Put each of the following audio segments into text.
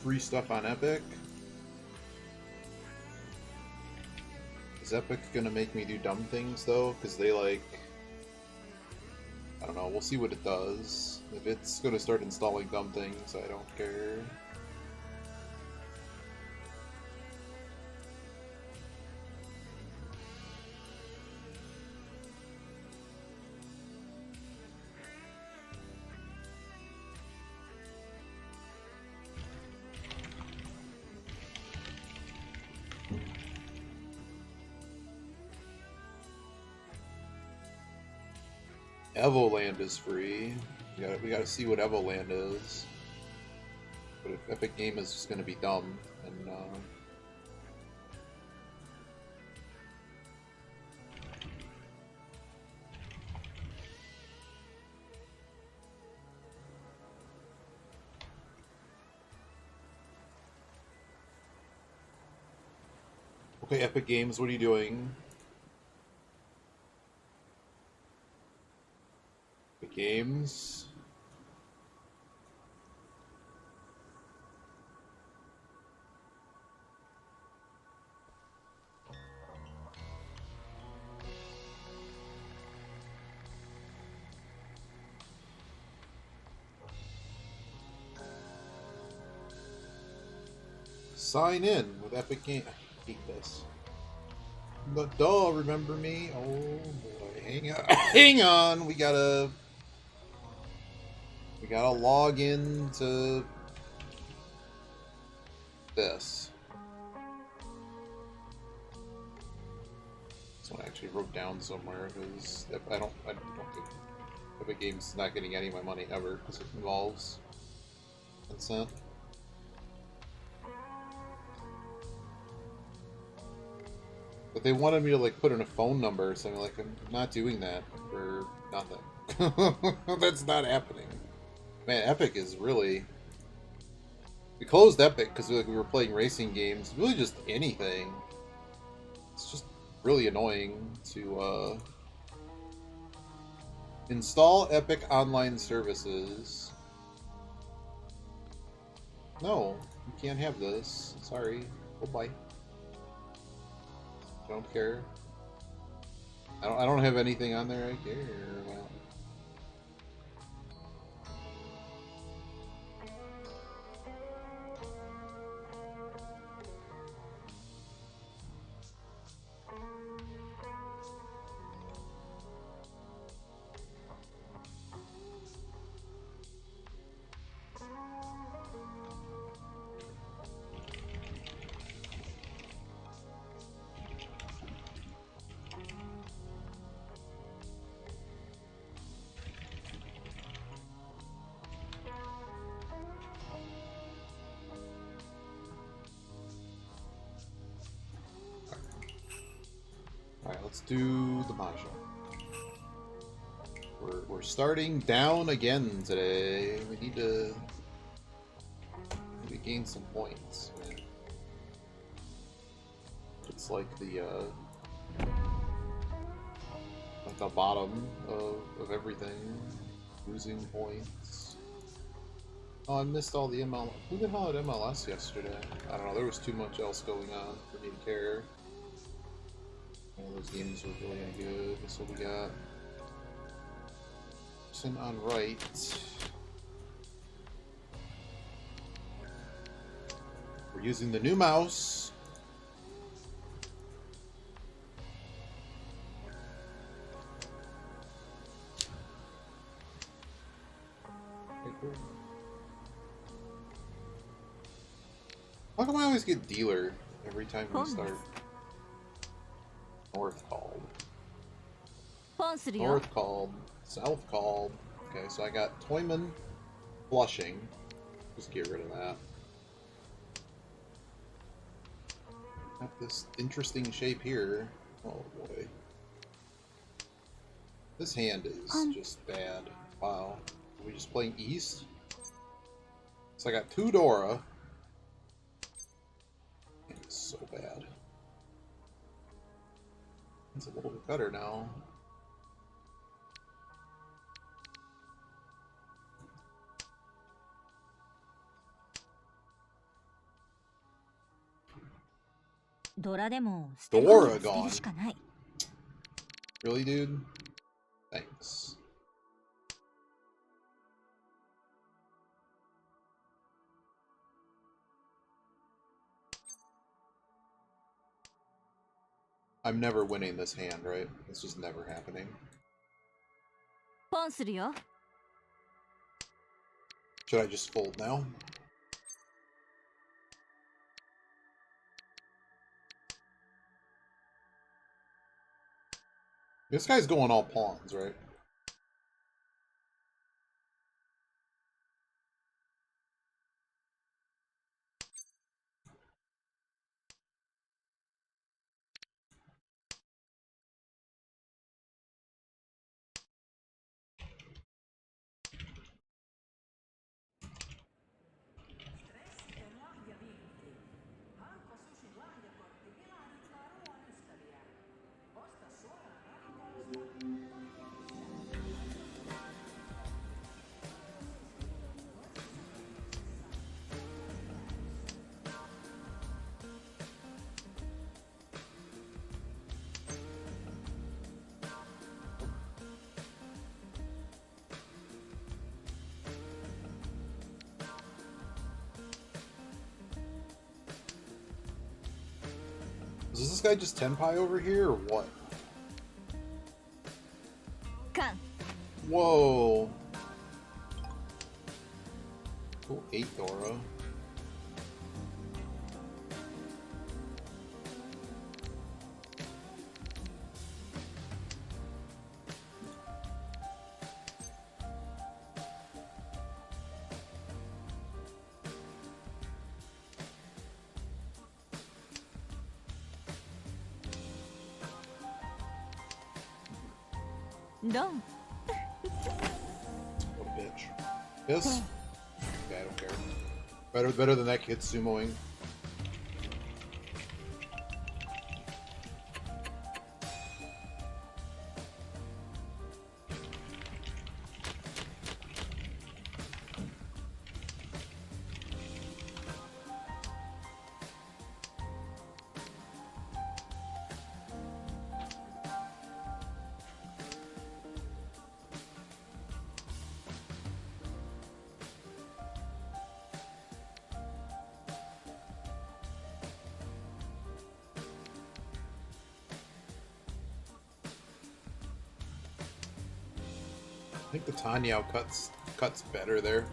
free stuff on Epic. Is Epic gonna make me do dumb things though? Because they like, I don't know. We'll see what it does. If it's gonna start installing dumb things, I don't care. Evoland is free. We gotta see what Evoland is. But if Epic Game is just gonna be dumb, and okay, Epic Games, what are you doing? Epic Games. Sign in with Epic Game. I hate this. But duh, remember me? Oh boy, hang on, hang on. We gotta log into this. This one I actually wrote down somewhere because I don't think Epic Games is not getting any of my money ever because it involves consent. But they wanted me to like put in a phone number, so I'm like, I'm not doing that for nothing. That's not happening. Man, Epic is really. We closed Epic because we were playing racing games. Really, just anything. It's just really annoying to install Epic online services. No, you can't have this. Sorry. Goodbye. Don't care. I don't have anything on there I care about. Alright, let's do the Mahjong. We're starting down again today. We need to gain some points. It's like the bottom of everything. Losing points. Oh, I missed all the MLS. Who the hell had MLS yesterday? I don't know. There was too much else going on for me to care. All those games were really good. So we got person on right. We're using the new mouse. Okay, cool. How come I always get dealer every time we start? North called. North called. South called. Okay, so I got Toyman Flushing. Just get rid of that. Got this interesting shape here. Oh boy. This hand is just bad. Wow. Are we just playing East? So I got two Dora. It's so bad. It's a little bit better now. Dora gone. Really, dude? Thanks. I'm never winning this hand, right? It's just never happening. Should I just fold now? This guy's going all pawns, right? Is this guy just tenpai over here, or what? Whoa. Cool, 8 Dora. No. What a bitch. This? Okay, I don't care. Better than that kid sumoing. I think the Tanyao cuts better there.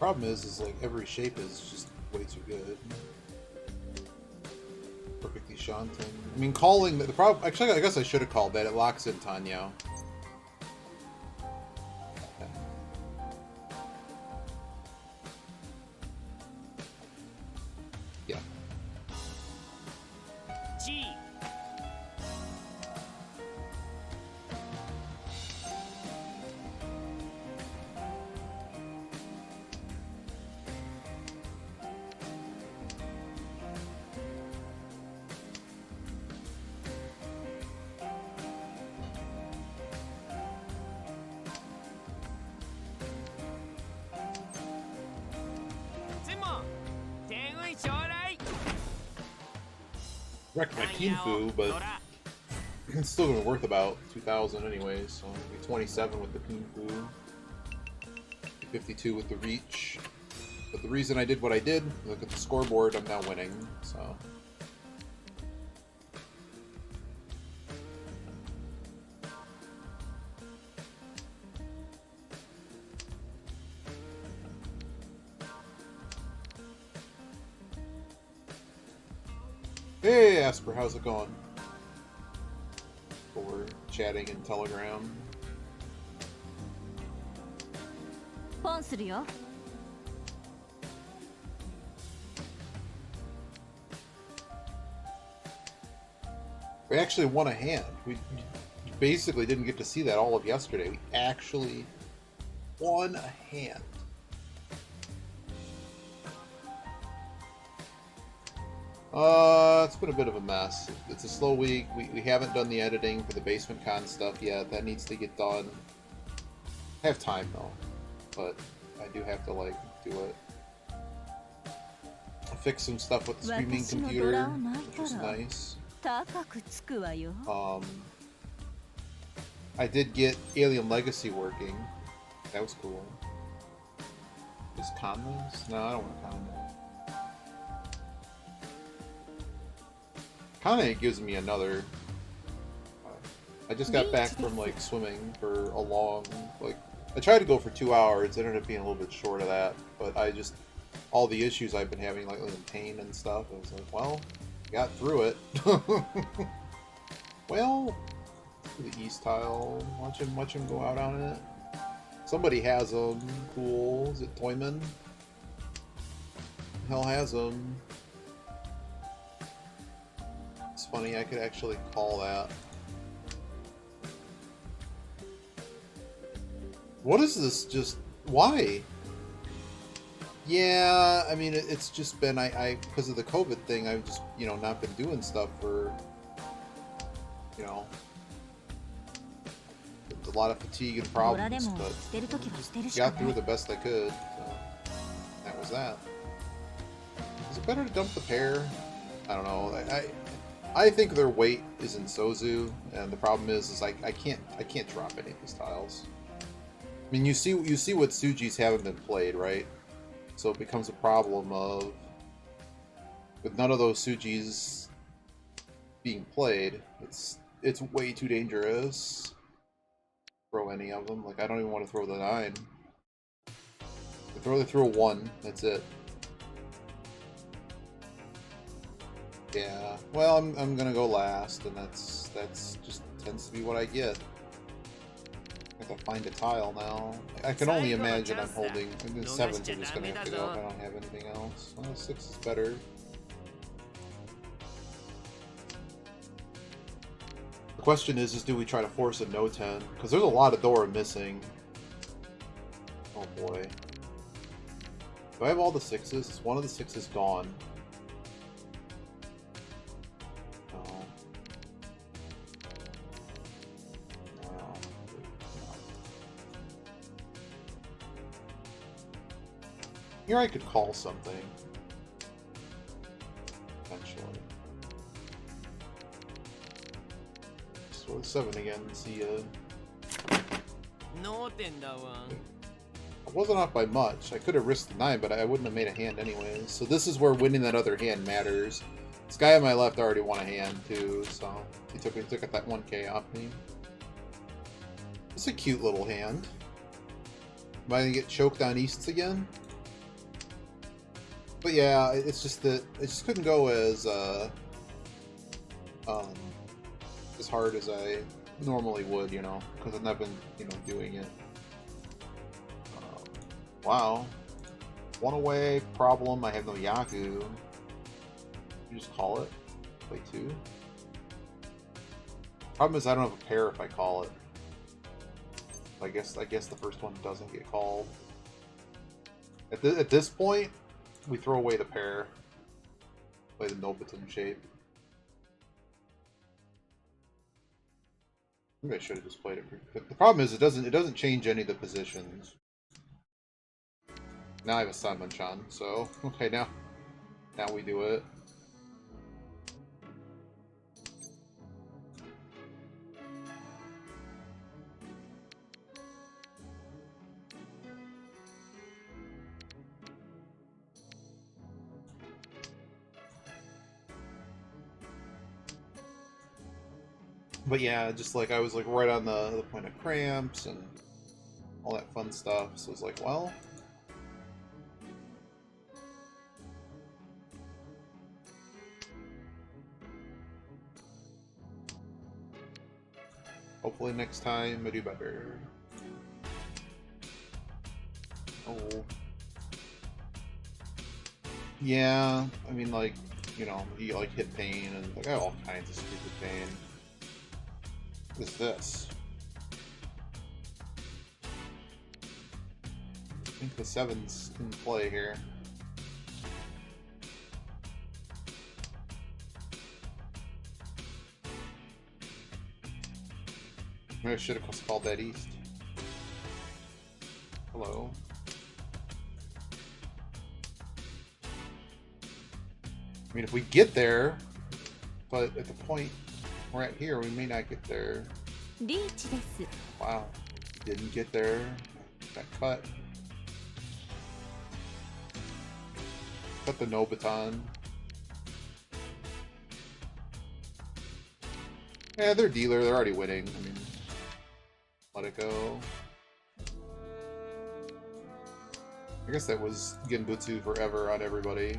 Problem is like every shape is just way too good. Perfectly shanting. I mean, calling the problem. Actually, I guess I should have called that. It locks in Tanyao. Yeah. G. Wrecked my Kinfu, but it's still gonna be worth about 2,000 anyways, so it'll be 27 with the Kinfu, 52 with the reach. But the reason I did what I did, look at the scoreboard, I'm now winning, so. Hey Asper, how's it going? We're chatting in Telegram. We actually won a hand. We basically didn't get to see that all of yesterday. We actually won a hand. It's been a bit of a mess. It's a slow week. We haven't done the editing for the Basement Con stuff yet. That needs to get done. I have time though, but I do have to like do it. Fix some stuff with the streaming computer, which is nice. I did get Alien Legacy working. That was cool. Is condoms? No, I don't want condoms. Kinda gives me another. I just got back from like swimming for a long, like I tried to go for 2 hours. It ended up being a little bit short of that, but I just all the issues I've been having, like in pain and stuff. I was like, well, got through it. Well, the east tile. Watch him go out on it. Somebody has them. Cool. Is it Toyman? Hell has them. It's funny. I could actually call that. What is this? Just why? Yeah, I mean, it's just been I because of the COVID thing. I've just not been doing stuff for a lot of fatigue and problems, but just got through the best I could. So that was that. Is it better to dump the pair? I don't know. I think their weight is in Sozu, and the problem is I can't drop any of these tiles. I mean, you see what Sujis haven't been played, right? So it becomes a problem of with none of those Sujis being played, it's way too dangerous. Throw any of them. Like I don't even want to throw the 9. They throw 1. That's it. Yeah. Well, I'm gonna go last, and that's just tends to be what I get. I have to find a tile now. I can only imagine I'm holding. The 7s are just gonna have to go if I don't have anything else. Well, 6 is better. The question is do we try to force a no 10? Because there's a lot of Dora missing. Oh boy. Do I have all the 6s? Is one of the 6s gone? No. No. Here I could call something. Eventually. So 7 again, see ya. I wasn't off by much. I could have risked the 9, but I wouldn't have made a hand anyways. So this is where winning that other hand matters. This guy on my left already won a hand too, so he took that 1k off me. It's a cute little hand. Am I gonna get choked on Easts again? But yeah, it's just that it just couldn't go as hard as I normally would, because I've not been, doing it. Wow. 1 away, problem, I have no Yaku. You just call it. Play 2. Problem is I don't have a pair if I call it. I guess the first one doesn't get called. At this point, we throw away the pair. Play the Nobitum shape. Maybe I should have just played it. The problem is it doesn't change any of the positions. Now I have a Sanmon-chan, so okay, now we do it. But yeah, just like I was like right on the point of cramps and all that fun stuff, so it's like, well, hopefully next time I do better. Oh. Yeah, I mean, like, he like hit pain and like all kinds of stupid pain. What is this? I think the 7's in play here. I should have called that east. Hello. I mean, if we get there, but at the point we're at here, we may not get there. Wow. Didn't get there. Got cut. Cut the no baton. Yeah, they're dealer. They're already winning. I mean, let it go. I guess that was Genbutsu forever on everybody.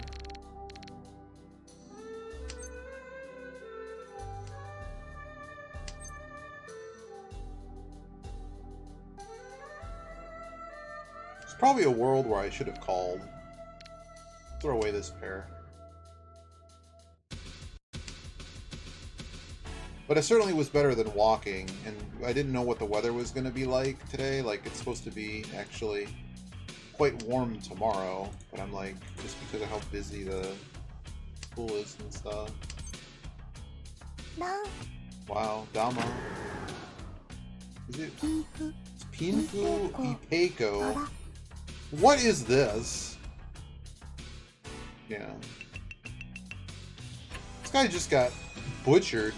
It's probably a world where I should have called. Throw away this pair. But it certainly was better than walking, and I didn't know what the weather was going to be like today. Like, it's supposed to be actually quite warm tomorrow, but I'm like, just because of how busy the pool is and stuff. No. Wow, Dama. Is it? It's Pinfu Ipeko. What is this? Yeah. This guy just got butchered.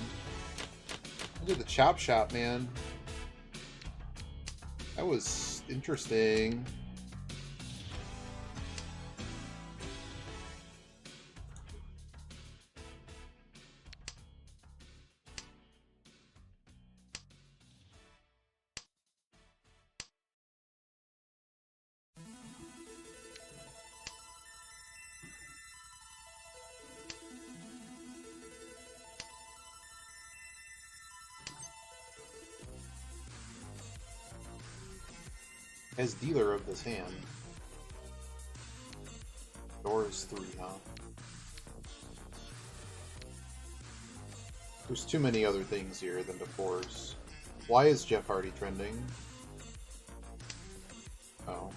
Look at the chop shop, man. That was interesting. As dealer of this hand. Doors 3, huh? There's too many other things here than to force. Why is Jeff Hardy trending? Oh.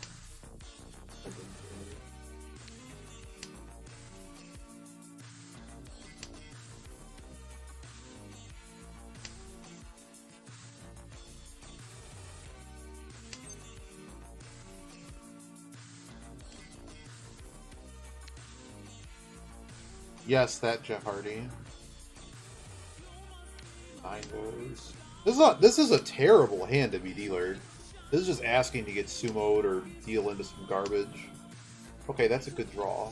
Yes, that Jeff Hardy. 9 goes. This is a terrible hand to be dealer. This is just asking to get sumoed or deal into some garbage. Okay, that's a good draw.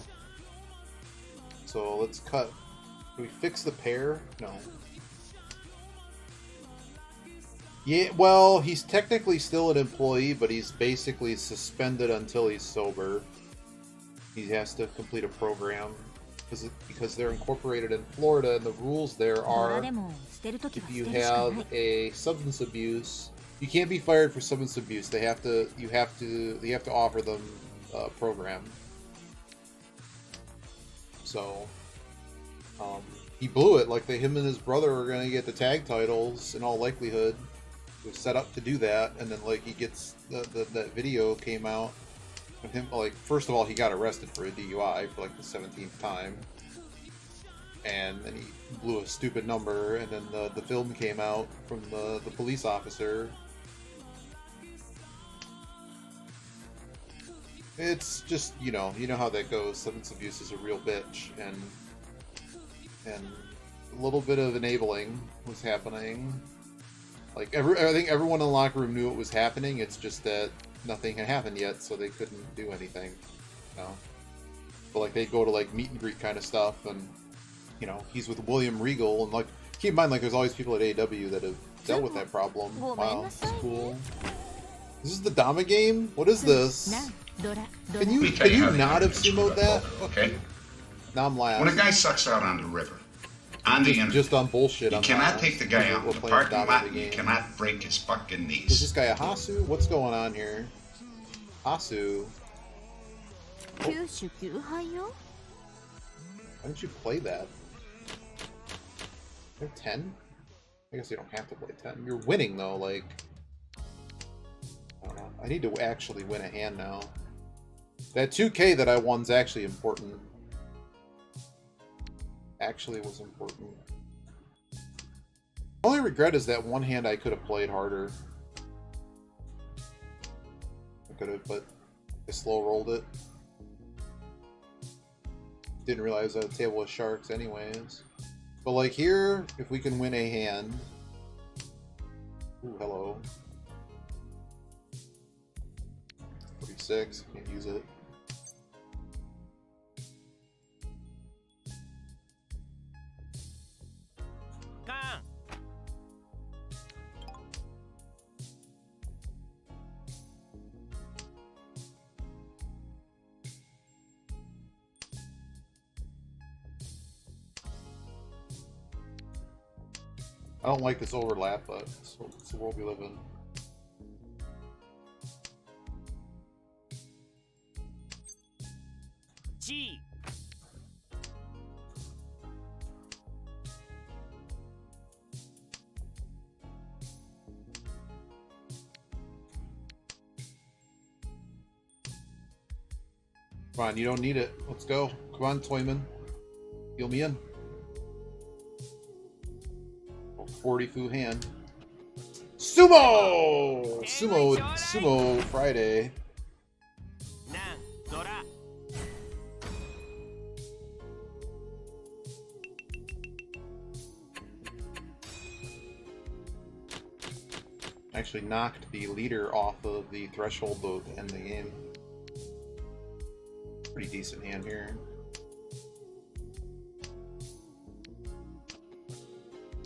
So let's cut. Can we fix the pair? No. Yeah, well, he's technically still an employee, but he's basically suspended until he's sober. He has to complete a program. Because they're incorporated in Florida, and the rules there are if you have a substance abuse, you can't be fired for substance abuse. You have to offer them a program. So he blew it. Like him and his brother are going to get the tag titles in all likelihood. He was set up to do that, and then like he gets that video came out. Him, like, first of all, he got arrested for a DUI for like the 17th time, and then he blew a stupid number, and then the film came out from the police officer. It's just, you know how that goes. Substance abuse is a real bitch, and a little bit of enabling was happening. Like I think everyone in the locker room knew it was happening. It's just that nothing had happened yet, so they couldn't do anything. You know? But like they'd go to like meet and greet kind of stuff, and he's with William Regal, and like keep in mind like there's always people at AEW that have dealt with that problem. Wow, this is cool. This is the Dama game? What is this? Can you not have sumoed that? Okay. Now I'm laughing. When a guy sucks out on the river, on the internet, just on bullshit. You cannot take the guy out in the parking lot, and you cannot break his fucking knees. Is this guy a Hasu? What's going on here? Hasu. Oh. Why don't you play that? They're 10? I guess you don't have to play 10. You're winning though, like... I don't know. I need to actually win a hand now. That 2K that I won's actually important. Actually was important. The only only regret is that one hand I could have played harder. I could have, but I slow rolled it. Didn't realize that table was sharks anyways. But like here, if we can win a hand. Ooh, hello. 46, can't use it. I don't like this overlap, but it's the world we live in. G. Come on, you don't need it. Let's go. Come on, Toyman. Heal me in. 40 Fu hand. Sumo! Sumo Friday. Actually knocked the leader off of the threshold to end the game. Pretty decent hand here.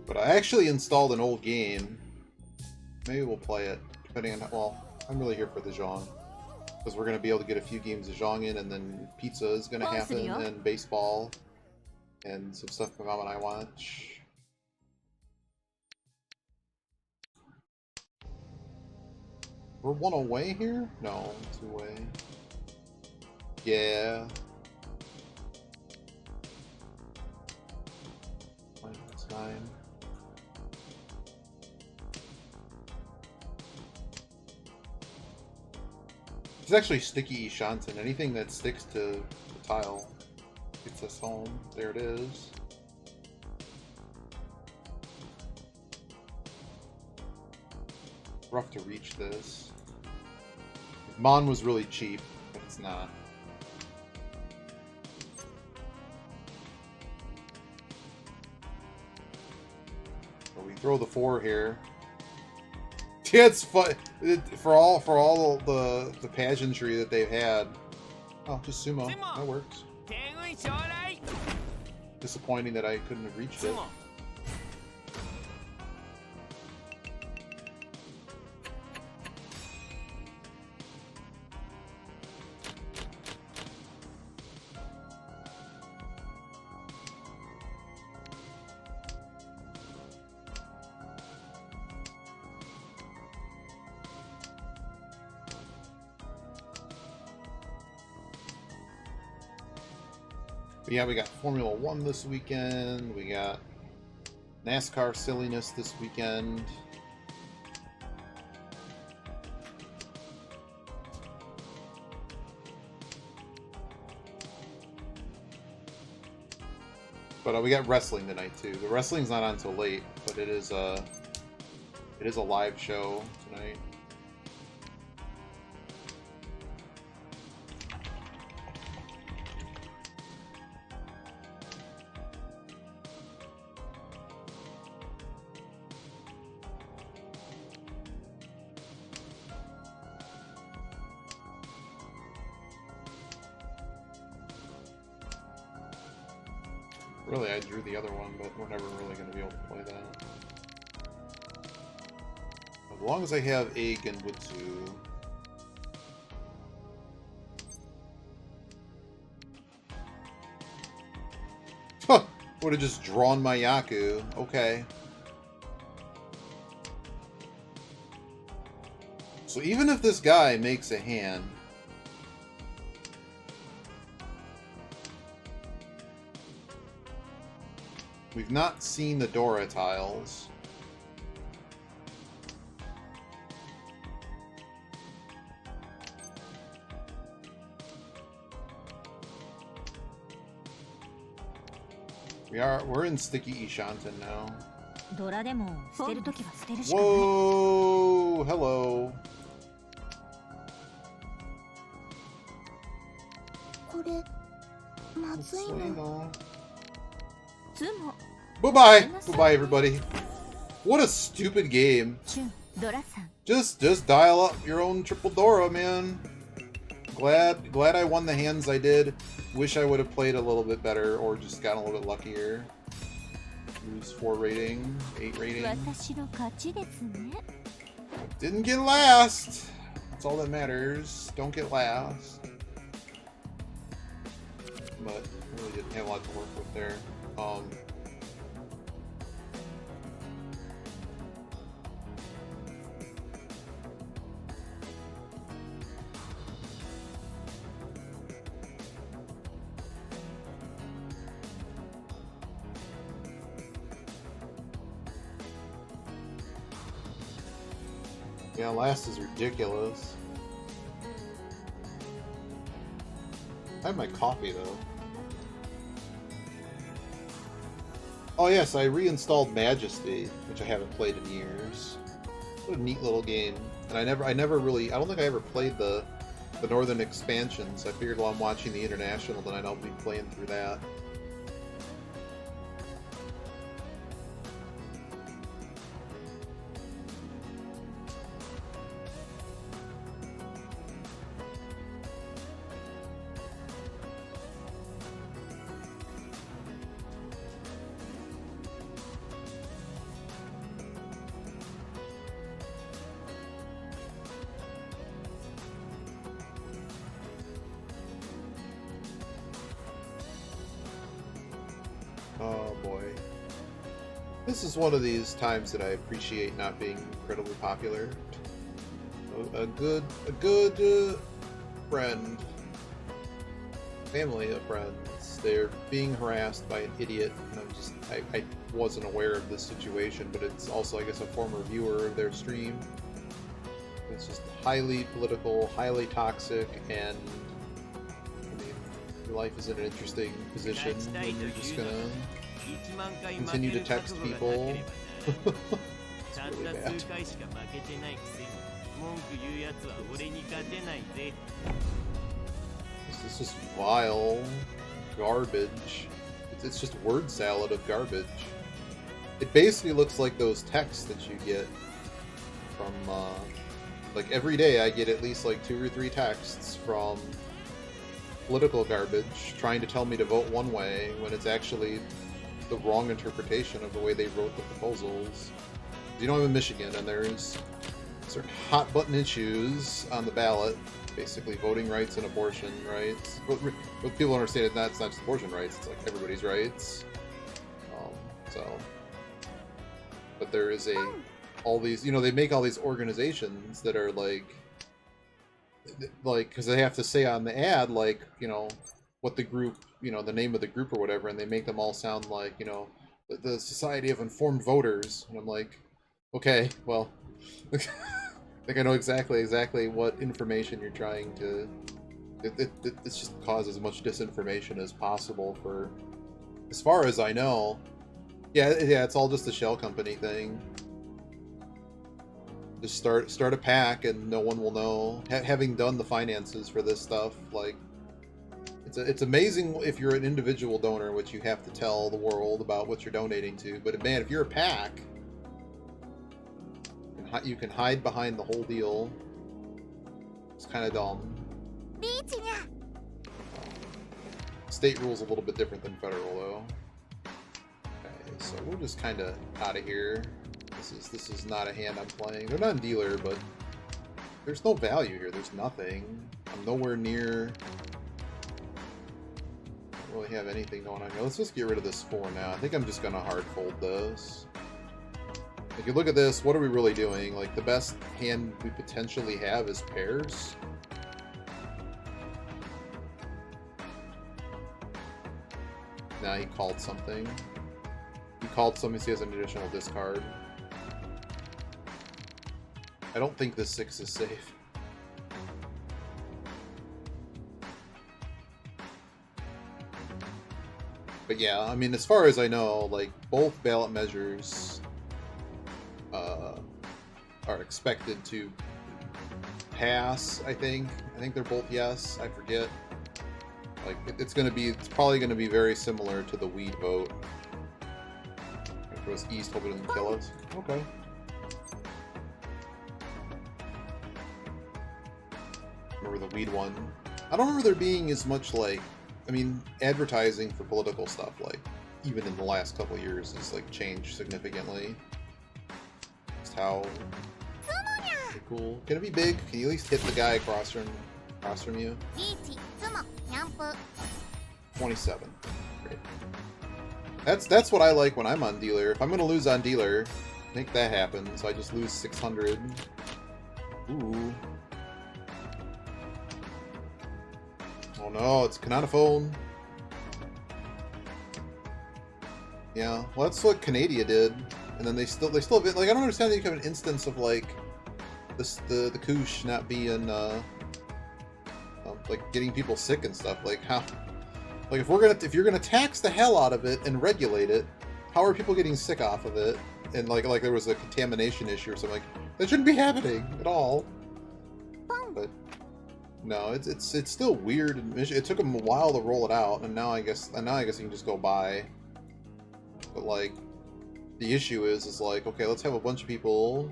But I actually installed an old game. Maybe we'll play it, depending on how, well, I'm really here for the Zhong. Because we're going to be able to get a few games of Zhong in, and then pizza is going to happen, and baseball, and some stuff my mom and I watch. We're one away here? No, 2 away. Yeah. That's 9. It's actually sticky Shanten. Anything that sticks to the tile gets us home. There it is. Rough to reach this. Mon was really cheap, but it's not. So we throw the 4 here. Yeah, it's fun for all the pageantry that they've had. Oh, just sumo. That works. Disappointing that I couldn't have reached it. But yeah, we got Formula 1 this weekend. We got NASCAR silliness this weekend. But we got wrestling tonight too. The wrestling's not on until late, but it is a live show tonight. Really, I drew the other one, but we're never really going to be able to play that. As long as I have a Genbutsu. Huh! Would have just drawn my Yaku. Okay. So even if this guy makes a hand, we've not seen the Dora tiles. We're in Sticky Ishanten now. Whoa, hello. Bye-bye. Bye-bye, everybody. What a stupid game. Just dial up your own triple Dora, man. Glad I won the hands I did. Wish I would have played a little bit better or just gotten a little bit luckier. Lose 4 rating, 8 rating. Didn't get last. That's all that matters. Don't get last. But really didn't have a lot to work with there. Yeah, last is ridiculous. I have my coffee though. Oh yes, I reinstalled Majesty, which I haven't played in years. What a neat little game. And I never really, I don't think I ever played the Northern expansions. I figured while I'm watching the International tonight I'll be playing through that. Oh boy. This is one of these times that I appreciate not being incredibly popular. A good friend, family of friends, they're being harassed by an idiot, and I wasn't aware of this situation, but it's also, I guess, a former viewer of their stream. It's just highly political, highly toxic, and your life is in an interesting position when you're just gonna continue to text people. It's really bad. This is vile garbage. It's just word salad of garbage. It basically looks like those texts that you get from, like every day I get at least like 2 or 3 texts from political garbage trying to tell me to vote one way when it's actually the wrong interpretation of the way they wrote the proposals. You know, I'm in Michigan and there's certain hot button issues on the ballot, basically voting rights and abortion rights. What people understand is that's not just abortion rights, it's like everybody's rights. But there is all these, you know, they make all these organizations that are like, because they have to say on the ad, like, you know, what the group, you know, the name of the group or whatever, and they make them all sound like, you know, the Society of Informed Voters, and I'm like, okay, well, I think I know exactly what information you're trying to. It just causes as much disinformation as possible. For, as far as I know, yeah, it's all just a shell company thing. Just start a pack and no one will know. Having done the finances for this stuff, like, it's amazing if you're an individual donor, which you have to tell the world about what you're donating to. But man, if you're a pack, you can hide behind the whole deal. It's kind of dumb. State rule's a little bit different than federal, though. Okay, so we're just kind of out of here. This is not a hand I'm playing. They're not in dealer, but there's no value here. There's nothing. I'm nowhere near. I don't really have anything going on here. Let's just get rid of this 4 now. I think I'm just gonna hard fold this. If you look at this, what are we really doing? Like, the best hand we potentially have is pairs. Now he called something. He called something, so he has an additional discard. I don't think this 6 is safe. But yeah, I mean, as far as I know, like, both ballot measures are expected to pass. I think they're both yes. I forget. Like it's probably gonna be very similar to the weed vote. If it was East, hope it doesn't kill us. Okay. Remember the weed one? I don't remember there being as much like, I mean, advertising for political stuff like even in the last couple of years has like changed significantly. Just how cool. Can it be big? Can you at least hit the guy across from you? 27. Great. That's what I like when I'm on dealer. If I'm gonna lose on dealer, make that happen. So I just lose 600. Ooh. Oh no, it's Canonophone. Yeah, well that's what Canada did, and then they still have it. Like I don't understand that you have an instance of like this the Koosh not being like getting people sick and stuff. Like how, like if you're gonna tax the hell out of it and regulate it, how are people getting sick off of it? And like there was a contamination issue or something. Like that shouldn't be happening at all. But no, it's still weird. It took them a while to roll it out, and now I guess you can just go buy. But like, the issue is like, okay, let's have a bunch of people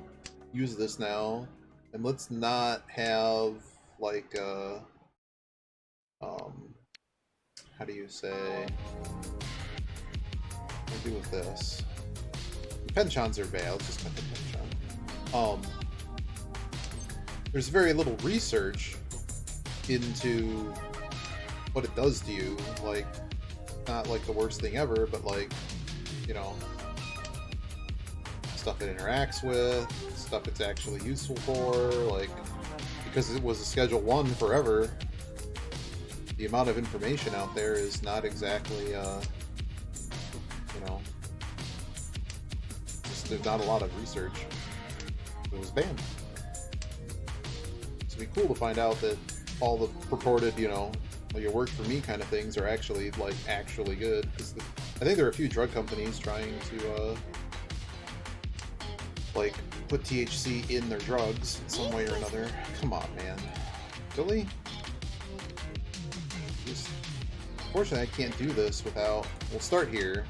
use this now, and let's not have like how do you say? What do we do with this? The penchants are bad. Let's just cut the penchant. There's very little research into what it does to you. Like, not like the worst thing ever, but like, you know, stuff it interacts with, stuff it's actually useful for, like, because it was a Schedule 1 forever, the amount of information out there is not exactly, you know, just there's not a lot of research. It was banned. So it'd be cool to find out that all the purported, you know, like it worked for me kind of things are actually, like, actually good. Because I think there are a few drug companies trying to, like, put THC in their drugs in some way or another. Come on, man. Really? Just, unfortunately, I can't do this without... We'll start here.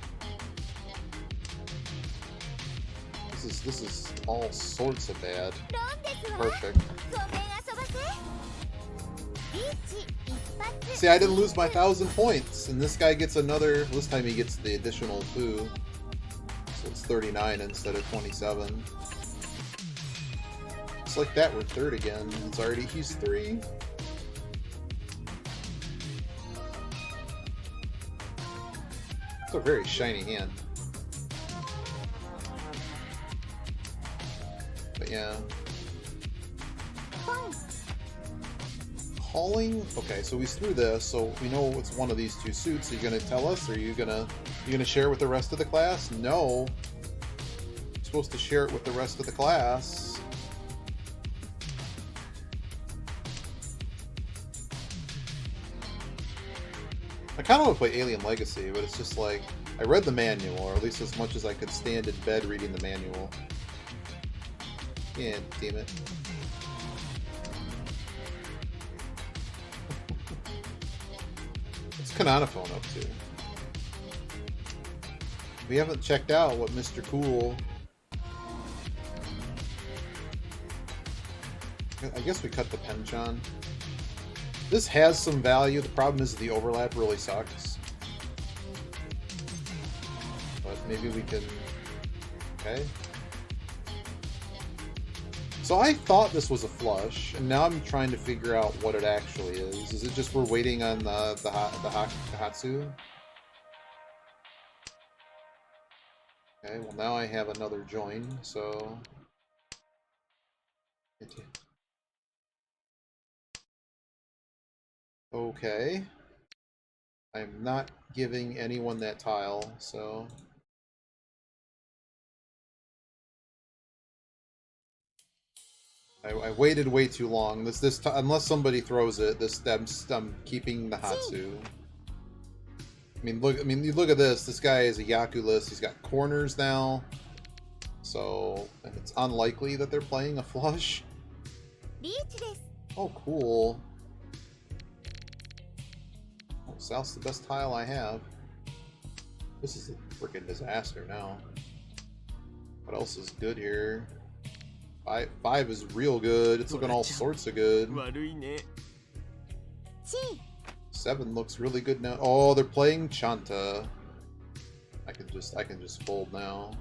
This is all sorts of bad. Perfect. See, I didn't lose my 1,000 points, and this guy gets another... This time he gets the additional 2. So it's 39 instead of 27. It's like that, we're third again. It's already... He's 3. It's a very shiny hand. But yeah. Calling? Okay, so we threw this, so we know it's one of these two suits. Are you gonna tell us, or are you gonna share with the rest of the class? No. You're supposed to share it with the rest of the class. I kind of want to play Alien Legacy, but it's just like, I read the manual, or at least as much as I could stand in bed reading the manual. Yeah, damn it. What's Canonophone up to? We haven't checked out what Mr. Cool... I guess we cut the penchant. This has some value. The problem is the overlap really sucks. But maybe we can... Okay. So I thought this was a flush, and now I'm trying to figure out what it actually is. Is it just we're waiting on the Hatsu? Okay, well now I have another join, so... Okay. I'm not giving anyone that tile, so... I waited way too long. Unless somebody throws it, I'm keeping the Hatsu. I mean, you look at this. This guy is a Yaku list. He's got corners now. So it's unlikely that they're playing a flush. Oh, cool. Oh, South's the best tile I have. This is a freaking disaster now. What else is good here? Five is real good. It's looking all sorts of good. 7 looks really good now. Oh, they're playing Chanta. I can just fold now.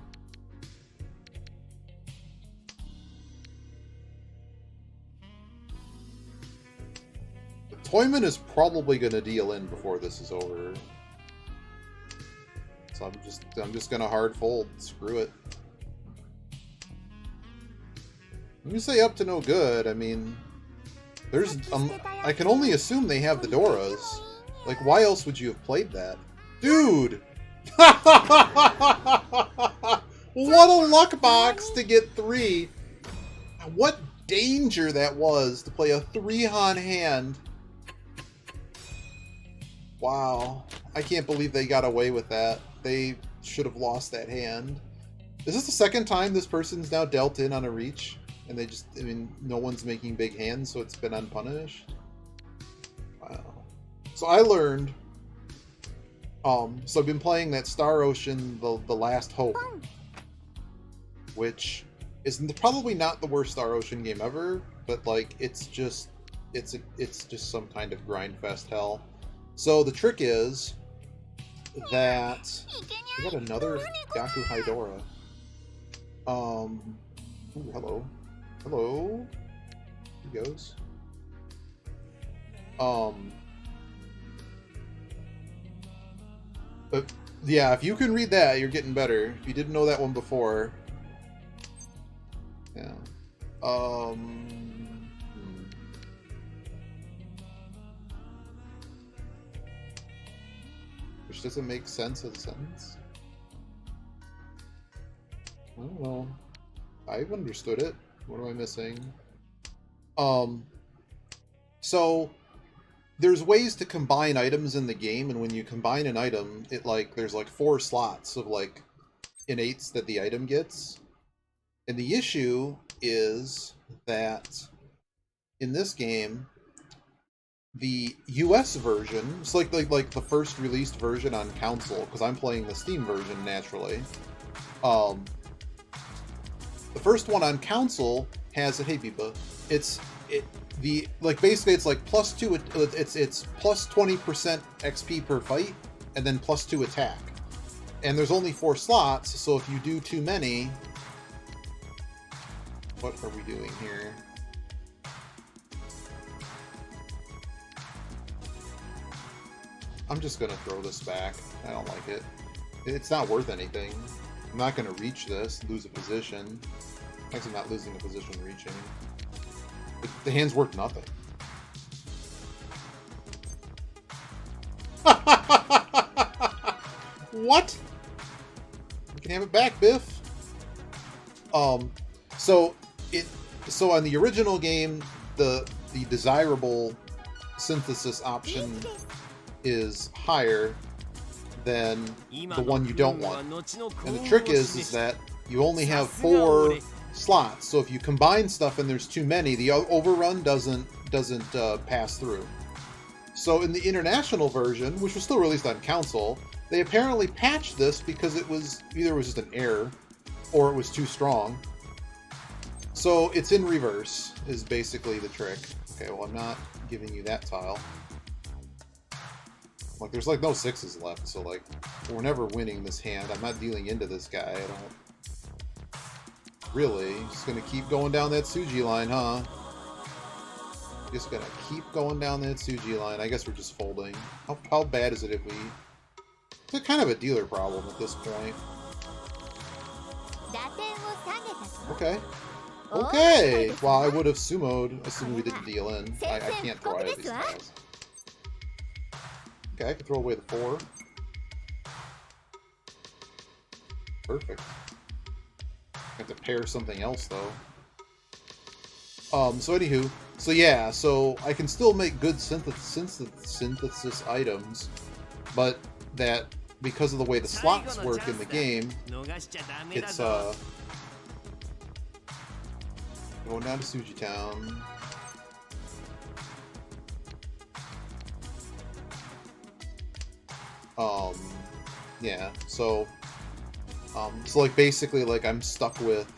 The Toyman is probably gonna deal in before this is over. So I'm just gonna hard fold. Screw it. When you say up to no good, I mean, there's I can only assume they have the Doras. Like, why else would you have played that, dude? What a luck box to get 3. What danger that was to play a 3-Han hand. Wow, I can't believe they got away with that. They should have lost that hand. Is this the second time this person's now dealt in on a reach? And they just, I mean, no one's making big hands, so it's been unpunished? Wow. So I learned, so I've been playing that Star Ocean, the Last Hope, which is probably not the worst Star Ocean game ever, but like, it's just some kind of grindfest hell. So the trick is that we got another Gaku Hydora. Ooh, hello. Hello. He goes. But yeah, if you can read that, you're getting better. If you didn't know that one before. Yeah. Which doesn't make sense as a sentence. I don't know. I've understood it. What am I missing? So there's ways to combine items in the game, and when you combine an item, it there's 4 slots of innates that the item gets. And the issue is that in this game, the US version, it's like the first released version on console, because I'm playing the Steam version naturally. The first one on console has it. Hey, Biba. Basically it's like +2. It's plus 20% XP per fight, and then +2 attack. And there's only 4 slots, so if you do too many, what are we doing here? I'm just gonna throw this back. I don't like it. It's not worth anything. I'm not gonna reach this, lose a position. Actually, not losing a position, reaching. The hand's worth nothing. What? You can have it back, Biff. So on the original game, the desirable synthesis option is higher than the one you don't want. And the trick is that you only have 4 slots. So if you combine stuff and there's too many, the overrun doesn't pass through. So in the international version, which was still released on console, they apparently patched this because it was just an error or it was too strong. So it's in reverse is basically the trick. Okay, well, I'm not giving you that tile. There's no 6s left, so we're never winning this hand. I'm not dealing into this guy. I don't really. Just gonna keep going down that Tsuji line, huh? Just gonna keep going down that Tsuji line. I guess we're just folding. How bad is it if we... It's kind of a dealer problem at this point. Okay. Okay! Well, I would have sumoed, assuming we didn't deal in. I can't throw out of these tiles. Okay, I can throw away the 4. Perfect. I have to pair something else, though. So anywho, so yeah, so I can still make good synthesis items, but that, because of the way the slots work in the game, Going down to Suji Town. Yeah, so like basically like I'm stuck with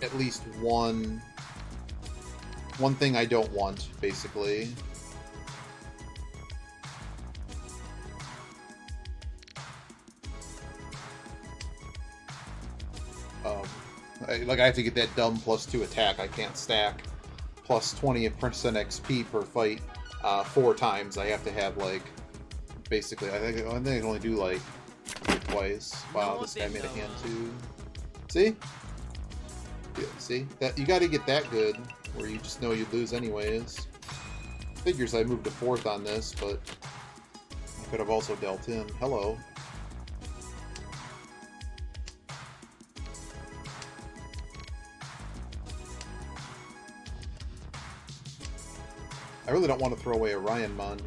at least one thing I don't want, basically. Like I have to get that dumb +2 attack. I can't stack plus 20% XP per fight 4 times. I have to have like basically I think I can only do like twice. Wow, this guy made a hand too. See? Yeah, see? That you gotta get that good where you just know you'd lose anyways. Figures I moved to 4th on this, but I could have also dealt in. Hello. I really don't want to throw away Orionmon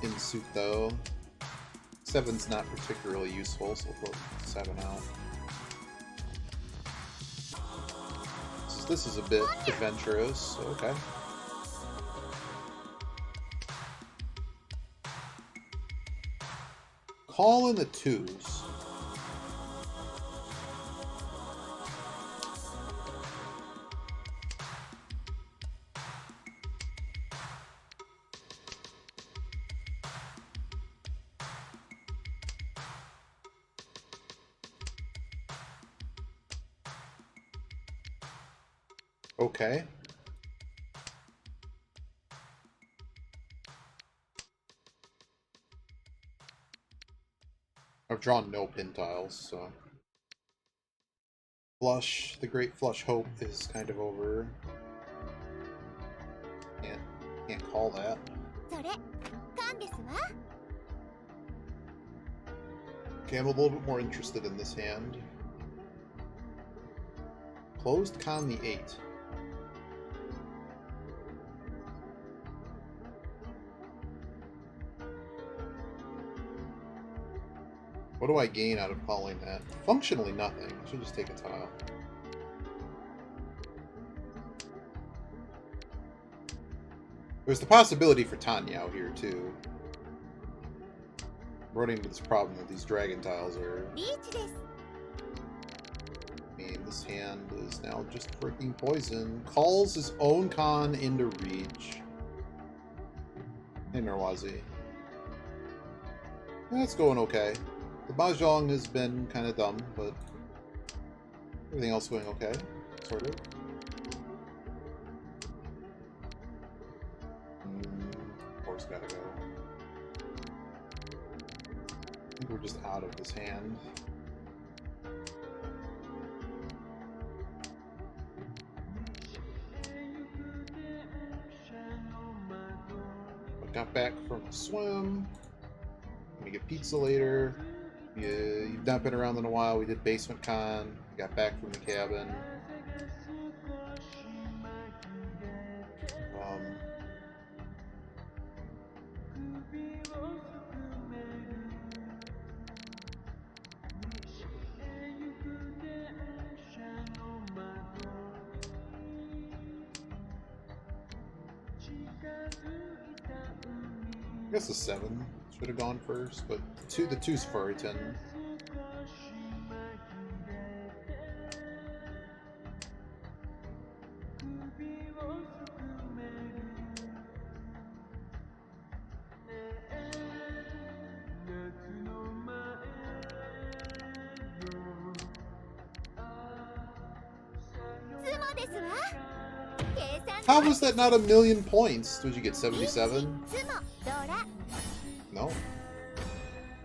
in suit though. 7's not particularly useful, so we'll put 7 out. This is a bit adventurous, okay. Call in the 2s. Okay. I've drawn no pin tiles, so... Flush, the Great Flush Hope is kind of over. Can't call that. Okay, I'm a little bit more interested in this hand. Closed Con the 8. What do I gain out of calling that? Functionally nothing. I should just take a tile. There's the possibility for Tanya out here too. Running into this problem that these dragon tiles are... I mean, this hand is now just freaking poison. Calls his own con into reach. Hey, Nerwazi. That's going okay. The Mahjong has been kind of dumb, but everything else going okay, sort of. Of course, gotta go. I think we're just out of this hand. I got back from a swim. Let me get pizza later. Yeah, you've not been around in a while. We did Basement Con. Got back from the cabin. I guess the 7 should have gone first, but the 2's Furryton. How was that not 1,000,000 points? Did you get 77? No.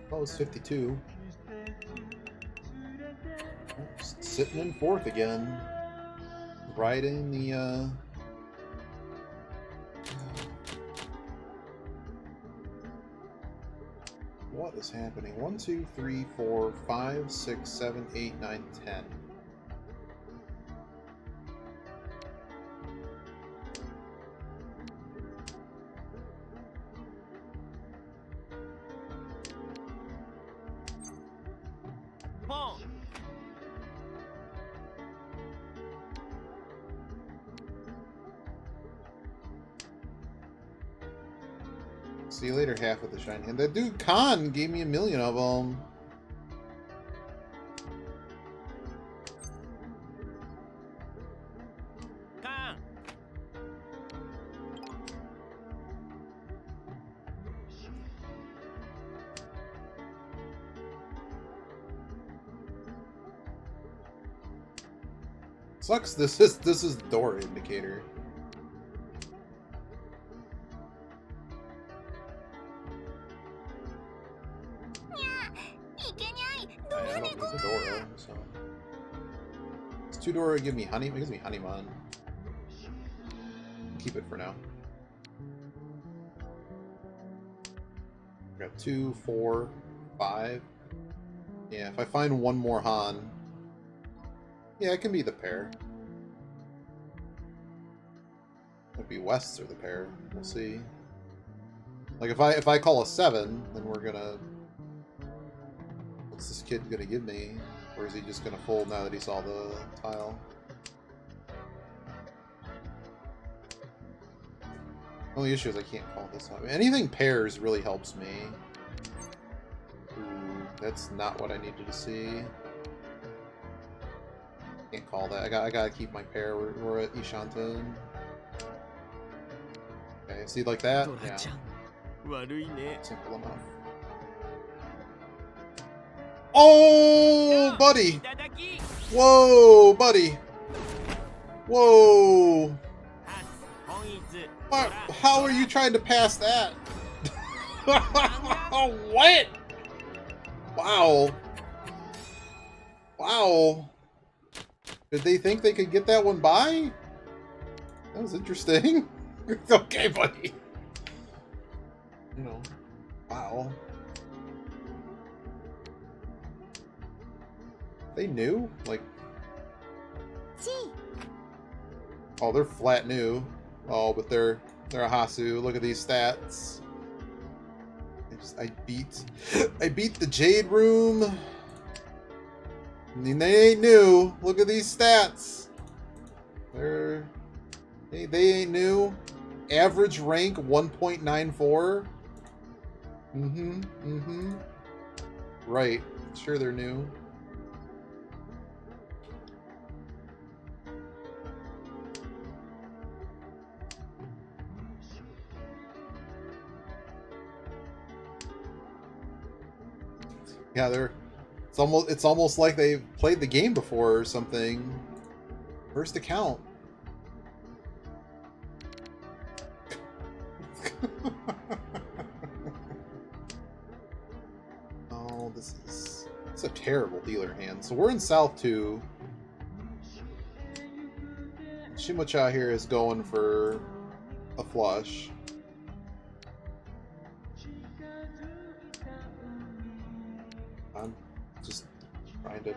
Oh, it was 52. Sitting in 4th again. Riding the, What is happening? 1, 2, 3, 4, 5, 6, 7, 8, 9, 10. See you later, half of the shiny hand. That dude Khan gave me 1,000,000 of them. Sucks. This is door indicator. I don't use a Dora, so it's 2 Dora. Give me honey. It gives me Honeymon. Keep it for now. Got 2, 4, 5. Yeah, if I find one more Han. Yeah, it can be the pair. Might be Wests or the pair. We'll see. Like if I call a 7, then we're gonna. What's this kid gonna give me? Or is he just gonna fold now that he saw the tile? Only issue is I can't call this out. Anything pairs really helps me. Ooh, that's not what I needed to see. Can't call that. I gotta keep my pair. We're at Ishanten. Okay, see like that? Yeah. Simple enough. Oh, buddy! Whoa, buddy! Whoa! How are you trying to pass that? What? Wow. Wow. Did they think they could get that one by? That was interesting. Okay, buddy. You know. Wow. They knew? Like... Oh, they're flat new. Oh, but they're a Hasu. Look at these stats. I beat the Jade Room. I mean, they ain't new. Look at these stats. They ain't new. Average rank 1.94. Right. Sure they're new. Yeah, it's almost like they've played the game before or something. First account. Oh, it's a terrible dealer hand. So we're in South 2. Shimocha here is going for a flush. I'm just trying to...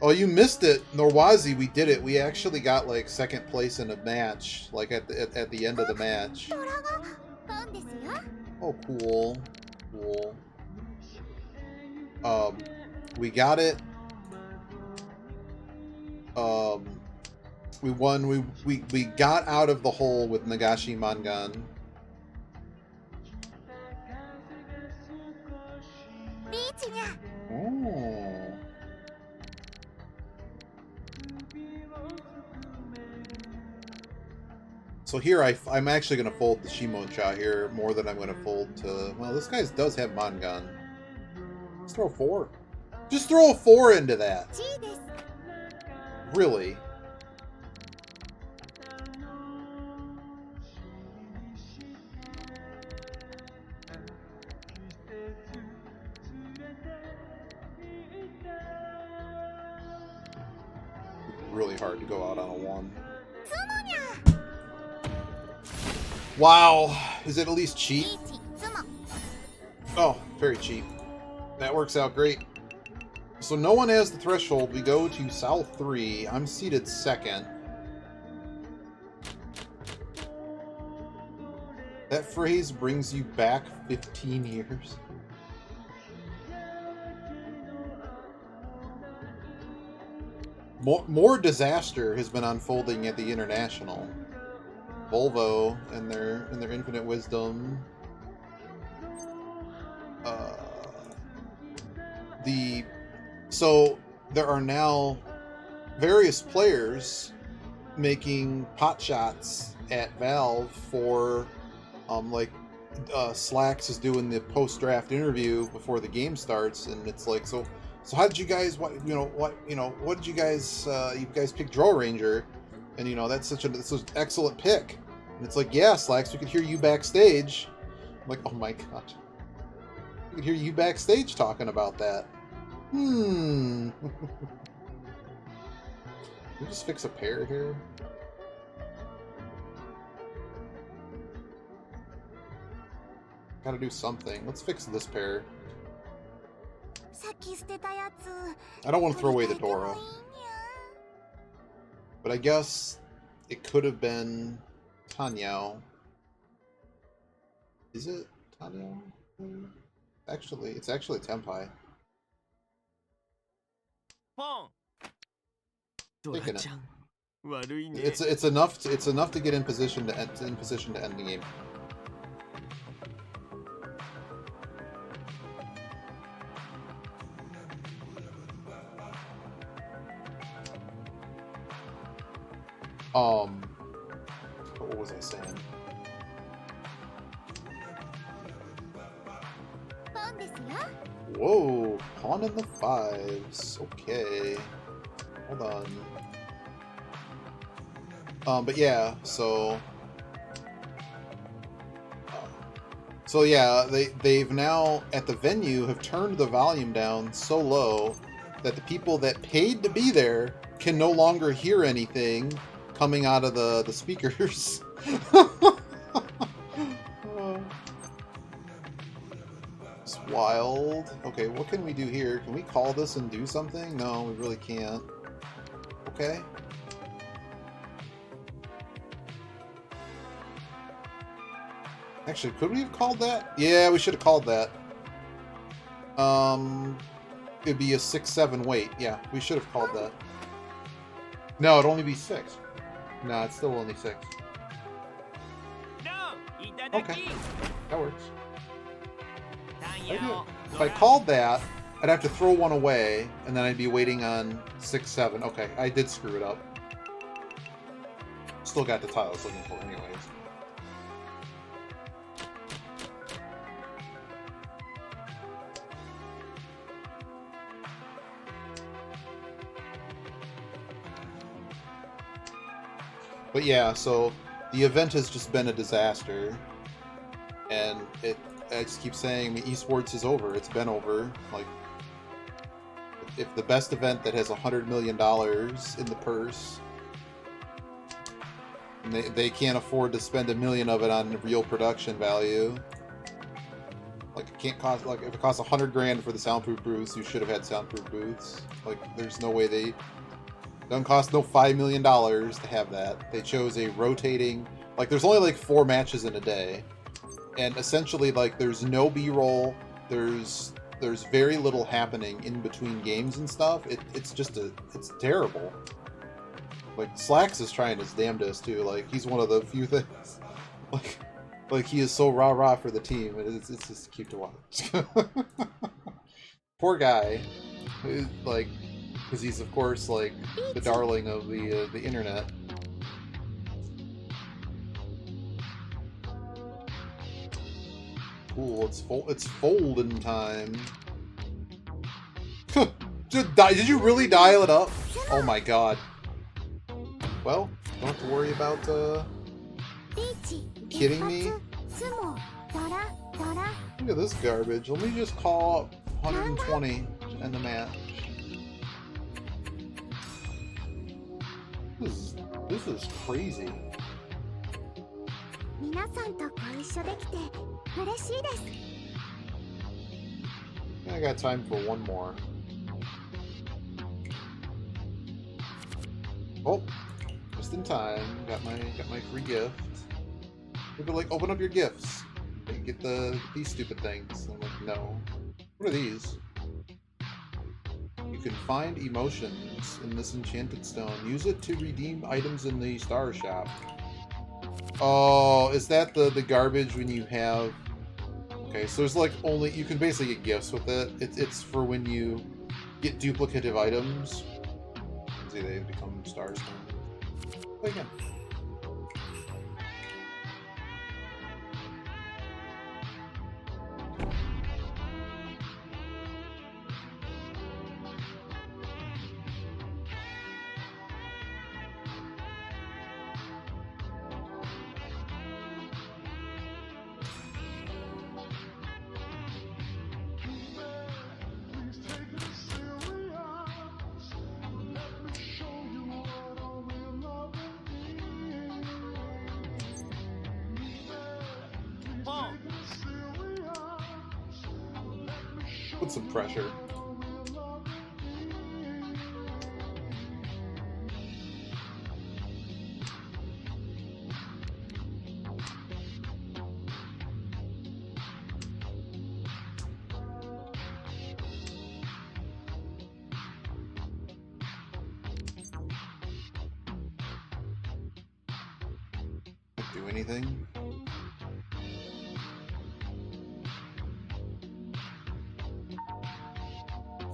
Oh, you missed it, Norwazi. We did it. We actually got like second place in a match, like at the end of the match. Oh, cool, cool. We got it. We won. We got out of the hole with Nagashi Mangan. Oh. So here I'm actually going to fold the Shimocha here more than I'm going to fold to... Well, this guy does have Mangan. Just throw 4. Just throw a 4 into that. Really? Really hard to go out on a 1. Wow, is it at least cheap? Oh, very cheap. That works out great. So no one has the threshold. We go to South 3. I'm seated 2nd. That phrase brings you back 15 years. More disaster has been unfolding at the International. Volvo and their infinite wisdom. so there are now various players making pot shots at Valve for like Slacks is doing the post-draft interview before the game starts, and it's like, so how did you guys what did you guys pick Draw Ranger, and that's an excellent pick, and it's like, yeah, Slacks, we could hear you backstage. I'm like, oh my god, we could hear you backstage talking about that. Can we just fix a pair here? Gotta do something. Let's fix this pair. I don't want to throw away the Dora. But I guess it could have been Tanyao. Is it Tanyao? Actually, it's actually Tenpai. Taking it. It's enough to get in position to end the game. What was I saying? Whoa, pawn in the fives. Okay, hold on. But yeah, so yeah, they've now at the venue have turned the volume down so low that the people that paid to be there can no longer hear anything coming out of the speakers. It's wild. Okay, what can we do here? Can we call this and do something? No, we really can't. Okay. Actually, could we have called that? Yeah, we should have called that. It'd be a 6-7 wait. Yeah, we should have called that. No, it'd only be 6. No, it's still only 6. Okay, that works. If I called that, I'd have to throw one away, and then I'd be waiting on 6-7. Okay, I did screw it up. Still got the tile I was looking for anyways. But yeah, so the event has just been a disaster, and I just keep saying the esports is over. It's been over. Like, if the best event that has $100 million in the purse, and they can't afford to spend $1 million of it on real production value. Like, it can't cost, like, if it costs $100 grand for the soundproof booths, you should have had soundproof booths. Like, there's no way they. Doesn't cost no $5 million to have that. They chose a rotating, like, there's only like 4 matches in a day, and essentially, like, there's no B-roll. There's very little happening in between games and stuff. It's terrible. Like, Slacks is trying his damnedest too. Like, he's one of the few things. Like he is so rah-rah for the team. It's just cute to watch. Poor guy, like. Because he's, of course, like, the darling of the internet. Cool, it's folding time. Did you really dial it up? Oh my god. Well, don't have to worry about, kidding me? Look at this garbage. Let me just call up 120 to end the match. This is crazy. I got time for one more. Oh, just in time. Got my free gift. People like, open up your gifts. And get these stupid things. I'm like, no. What are these? You can find emotions in this enchanted stone. Use it to redeem items in the star shop. Oh, is that the garbage when you have Okay, so there's like only you can basically get gifts with it. It's for when you get duplicative items. See, they become stars. Play again. Put some pressure. Do anything?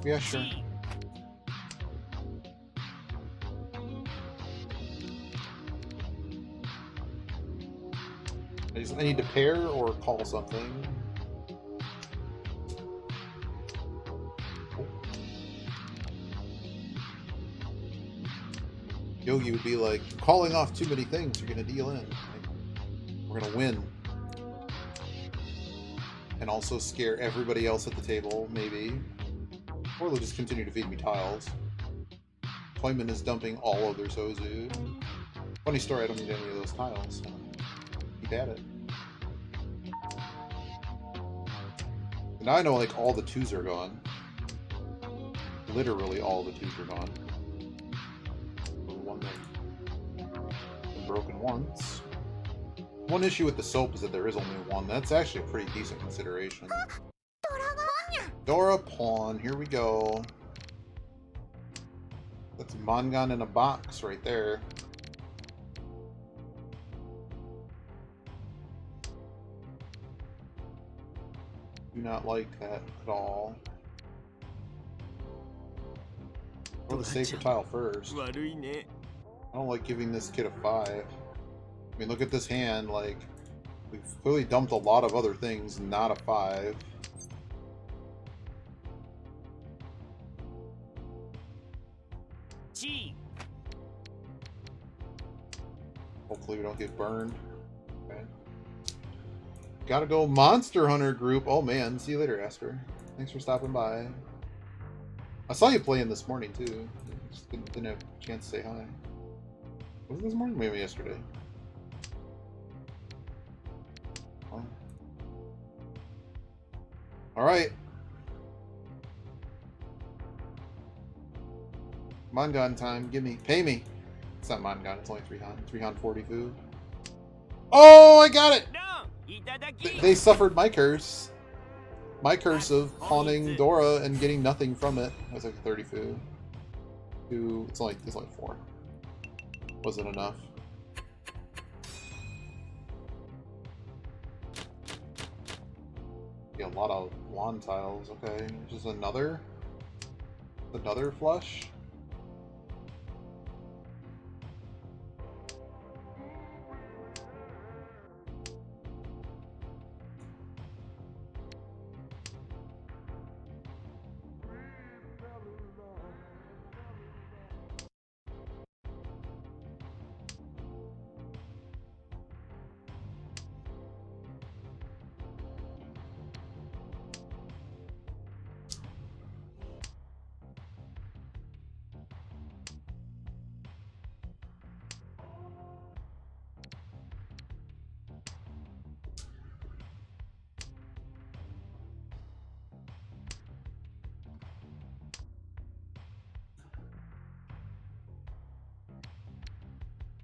Yeah, sure. I need to pair or call something. Yogi would be like, calling off too many things, you're going to deal in. Like, we're going to win. And also scare everybody else at the table, maybe. Or they'll just continue to feed me tiles. Toyman is dumping all of their Sozu. Funny story, I don't need any of those tiles. So keep at it. And now I know like all the 2s are gone. Literally all the 2s are gone. One thing. Been broken once. One issue with the soap is that there is only one. That's actually a pretty decent consideration. Dora Pawn, here we go. That's Mangan in a box right there. Do not like that at all. Go the safer tile first. I don't like giving this kid a 5. I mean, look at this hand, like, we've clearly dumped a lot of other things, not a 5. Hopefully we don't get burned. Okay. Gotta go Monster Hunter group. Oh man, see you later, Asper. Thanks for stopping by. I saw you playing this morning too. Just didn't have a chance to say hi. Was it this morning? Maybe yesterday. Oh. Alright. Mangan time. Give me. Pay me. It's not Mangan, it's only 3Han. 3Han 40 food. Oh, I got it! They suffered my curse. My curse of pawning Dora and getting nothing from it. It was like 30 food. It's only 4. Wasn't enough. Yeah, a lot of lawn tiles. Okay, just another flush.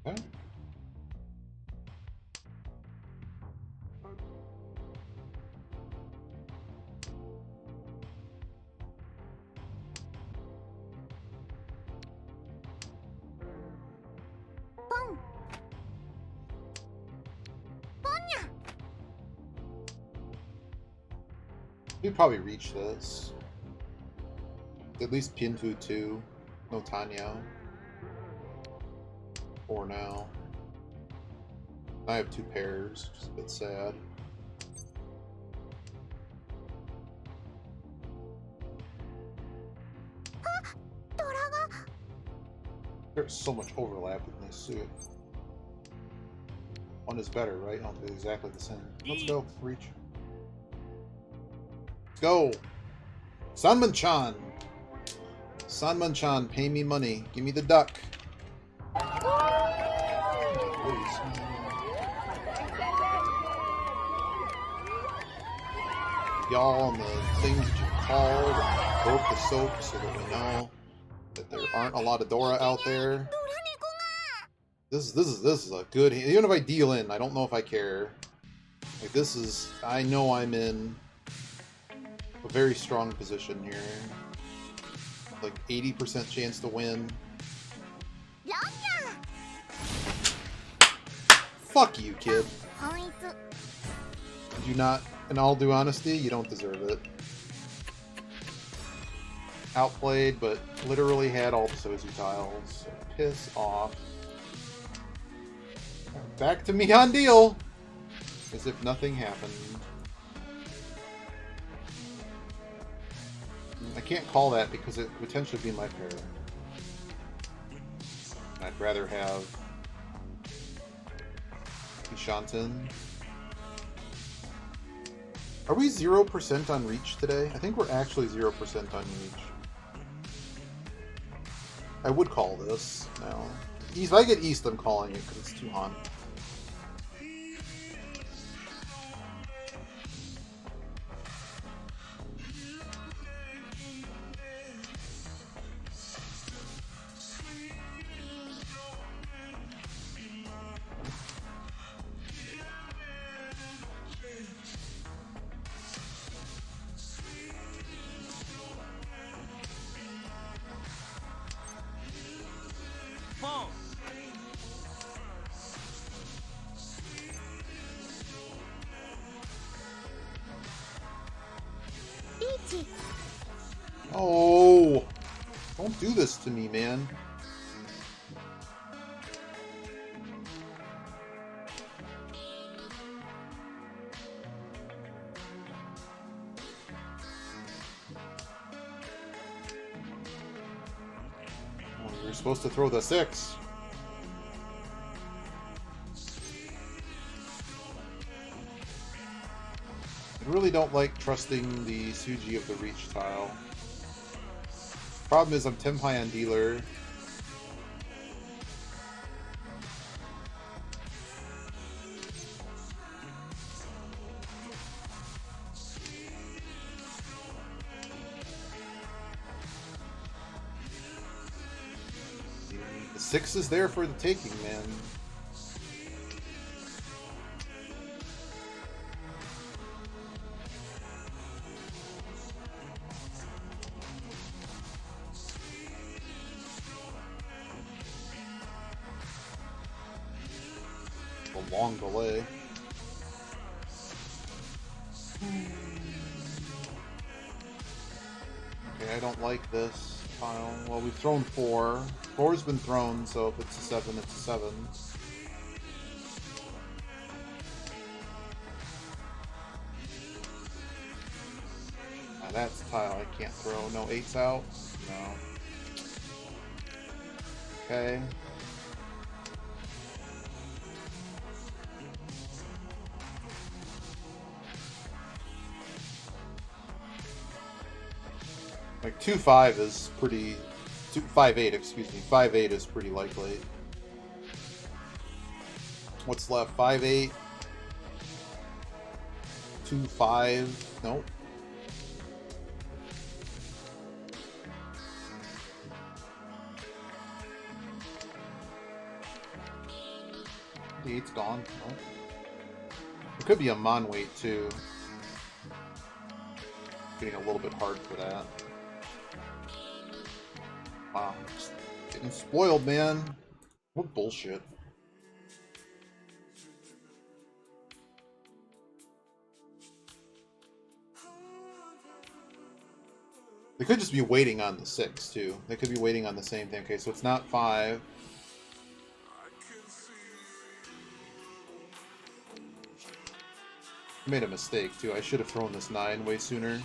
Okay. We'd probably reach this. At least Pinfu 2. No Tanya. For now. I have 2 pairs, which is a bit sad. There's so much overlap in this suit. One is better, right? I don't think they're exactly the same. Let's go. Reach. Let's go! Sanman-chan! Sanman-chan, pay me money. Give me the duck. Y'all and the things that you called and broke the soap so that we know that there aren't a lot of Dora out there. This is a good hand. Even if I deal in, I don't know if I care. Like this is, I know I'm in a very strong position here. Like 80% chance to win. Fuck you, kid. Did you not? In all due honesty, you don't deserve it. Outplayed, but literally had all the Sozu tiles. So piss off. Back to me on deal! As if nothing happened. I can't call that because it could potentially be my pair. I'd rather have Shanten. Are we 0% on reach today? I think we're actually 0% on reach. I would call this now. If I get East, I'm calling it because it's too hot. Oh, don't do this to me, man. Oh, you're supposed to throw the 6. I really don't like trusting the Suji of the reach tile. Problem is I'm Tenpai on dealer. The 6 is there for the taking, man. A long delay. Okay, I don't like this tile. Well, we've thrown 4. 4's been thrown, so if it's a 7, it's a 7. Now that's a tile I can't throw. No 8's out? No. Okay. Like 2-5 is pretty... 5-8, excuse me. 5-8 is pretty likely. What's left? 5-8. 2-5. Nope. The 8's gone. Nope. It could be a Mon weight too. Getting a little bit hard for that. Wow, just getting spoiled, man. What bullshit. They could just be waiting on the 6, too. They could be waiting on the same thing. Okay, so it's not 5. I made a mistake, too. I should have thrown this 9 way sooner.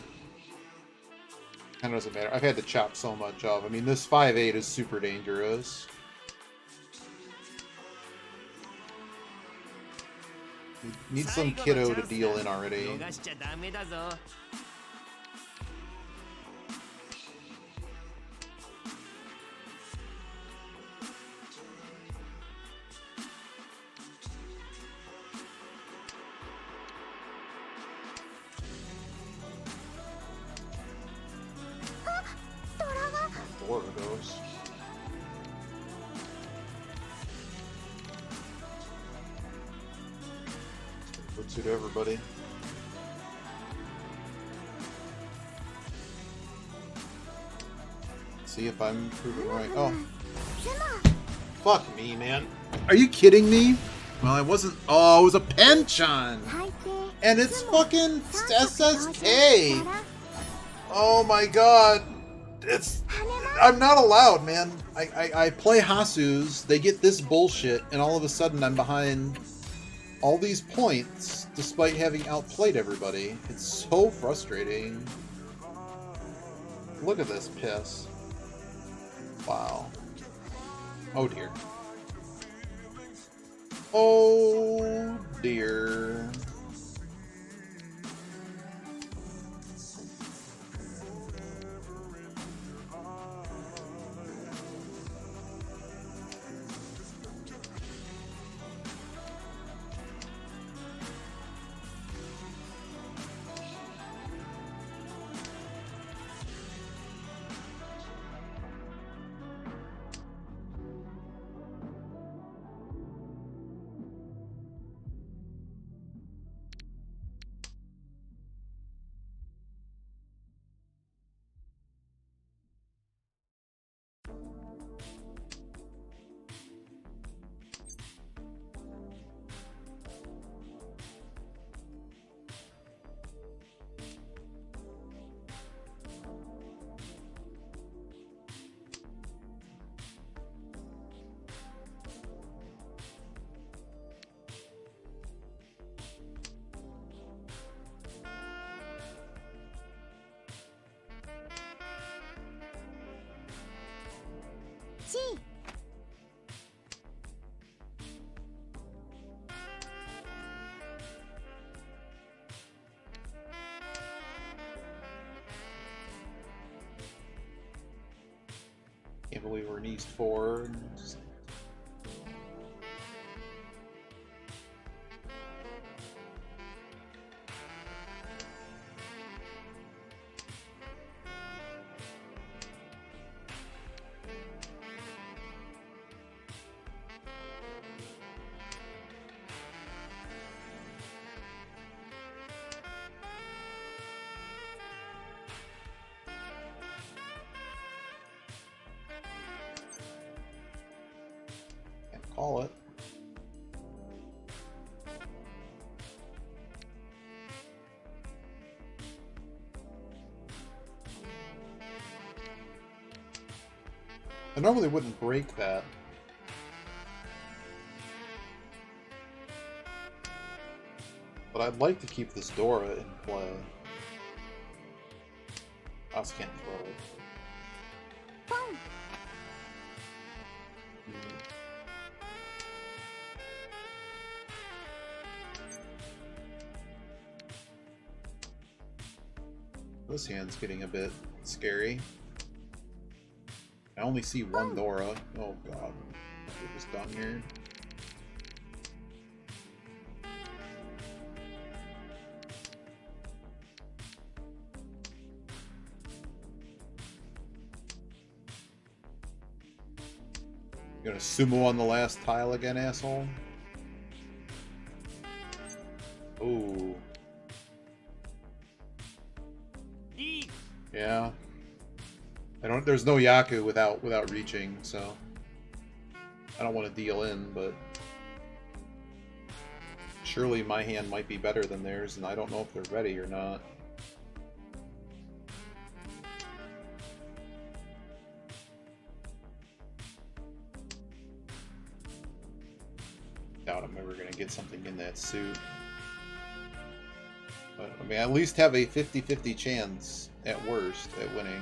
Kind of doesn't matter. I've had to chop so much off. I mean, this 5-8 is super dangerous. Need some kiddo to deal in already. Four of those. Puts it to everybody. See if I'm proving right. Oh. Fuck me, man. Are you kidding me? Well, I wasn't. Oh, it was a penchant! And it's fucking SSK! Oh my god. I'm not allowed, man. I play Hasu's, they get this bullshit, and all of a sudden I'm behind all these points, despite having outplayed everybody. It's so frustrating. Look at this piss. Wow. Oh dear. Oh dear. Can't believe we're in East 4. Call it. I normally wouldn't break that. But I'd like to keep this Dora in play. I just can't throw it. This hand's getting a bit scary. I only see one Dora. Oh god. We're just done here. You gonna sumo on the last tile again, asshole? Ooh. Yeah. There's no Yaku without reaching, so I don't want to deal in, but surely my hand might be better than theirs, and I don't know if they're ready or not. Doubt I'm ever going to get something in that suit. But, I mean, at least have a 50-50 chance, at worst, at winning.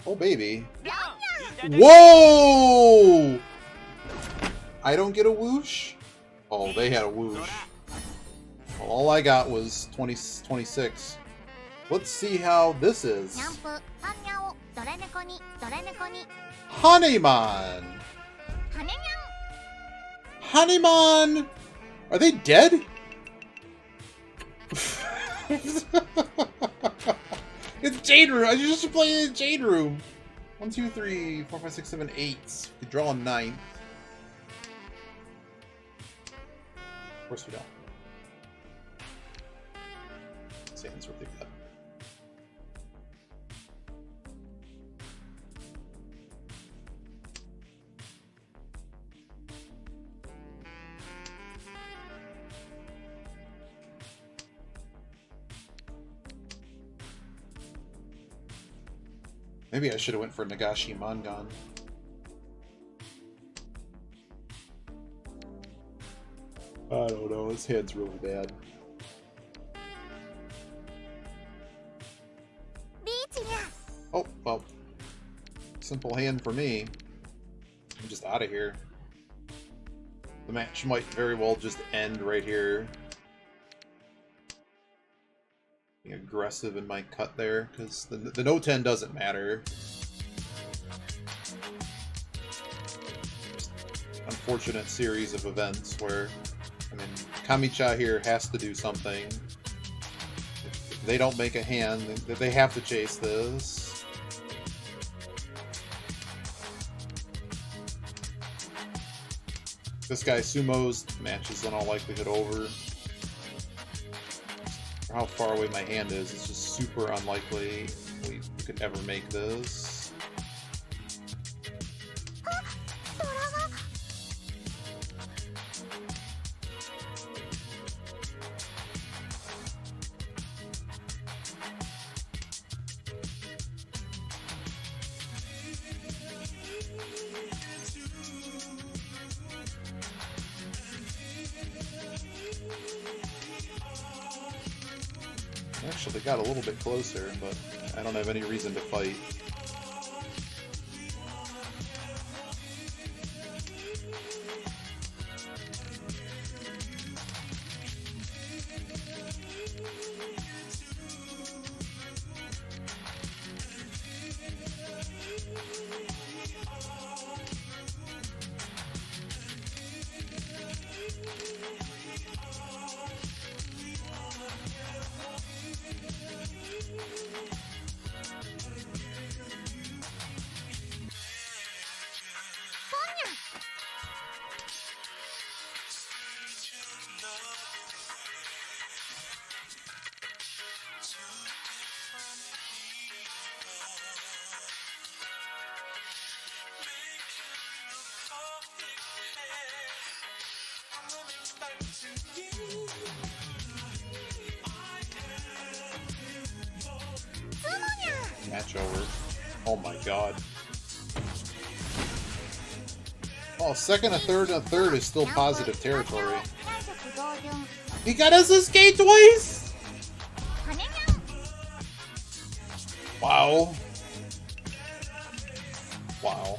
Oh, baby. Whoa! I don't get a whoosh? Oh, they had a whoosh. Well, all I got was 26. Let's see how this is. Honeyman! Honeyman! Are they dead? It's Jade Room! I just played in Jade Room! 1, 2, 3, 4, 5, 6, 7, 8. We draw a 9. Of course we don't. Sands what they've got. Maybe I should have went for Nagashi Mangan. I don't know, his hand's really bad. Oh, well. Simple hand for me. I'm just out of here. The match might very well just end right here. Being aggressive in my cut there, because the no 10 doesn't matter. Just unfortunate series of events where, I mean, Kamicha here has to do something. If they don't make a hand, they have to chase this. This guy sumo's, match is in all likelihood over. For how far away my hand is, it's just super unlikely we could ever make this. Actually, they got a little bit closer, but I don't have any reason to fight. Match over. Oh my god. Oh, second, a third, and a third is still positive territory. He got SSK twice! Wow. Wow.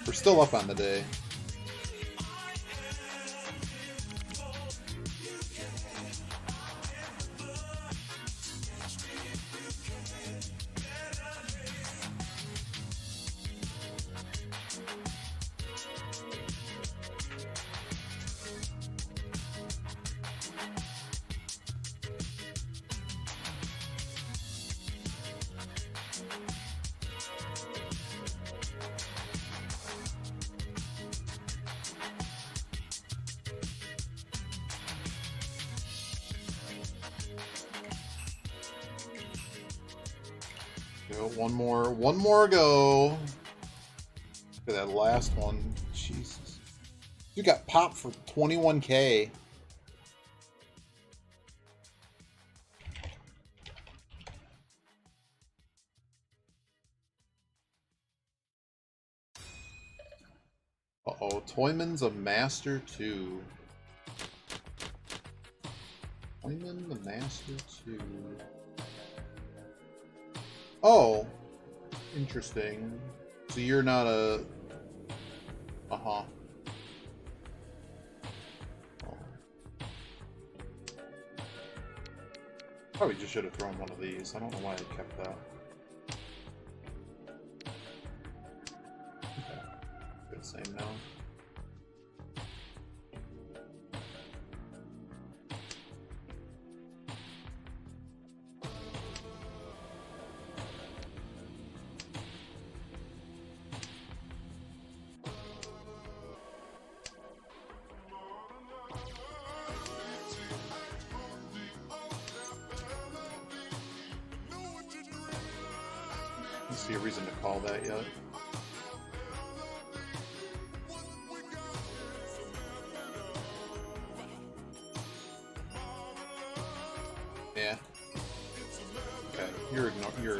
We're still up on the day. One more go. Look at that last one. Jesus. You got popped for 21K. Uh-oh, Toyman's a master too. Toyman the master too. Oh, interesting. So you're not a... Uh-huh. Oh. Probably just should have thrown one of these. I don't know why I kept that. Okay. Good, same now. I don't see a reason to call that yet. Yeah. Okay, you're annoying me.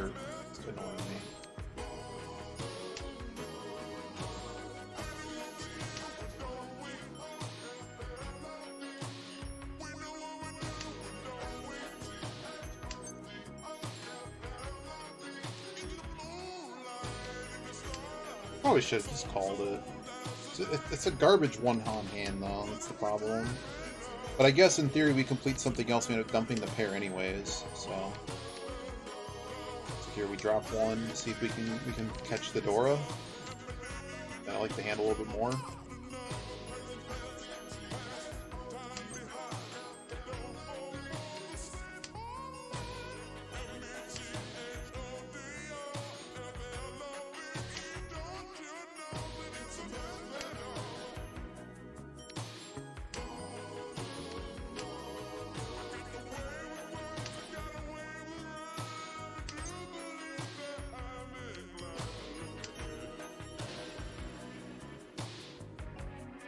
Probably should have just called it. It's a garbage one-on hand, though. That's the problem. But I guess in theory we complete something else. We end up dumping the pair anyways. So here we drop one. See if we can catch the Dora. I like the hand a little bit more.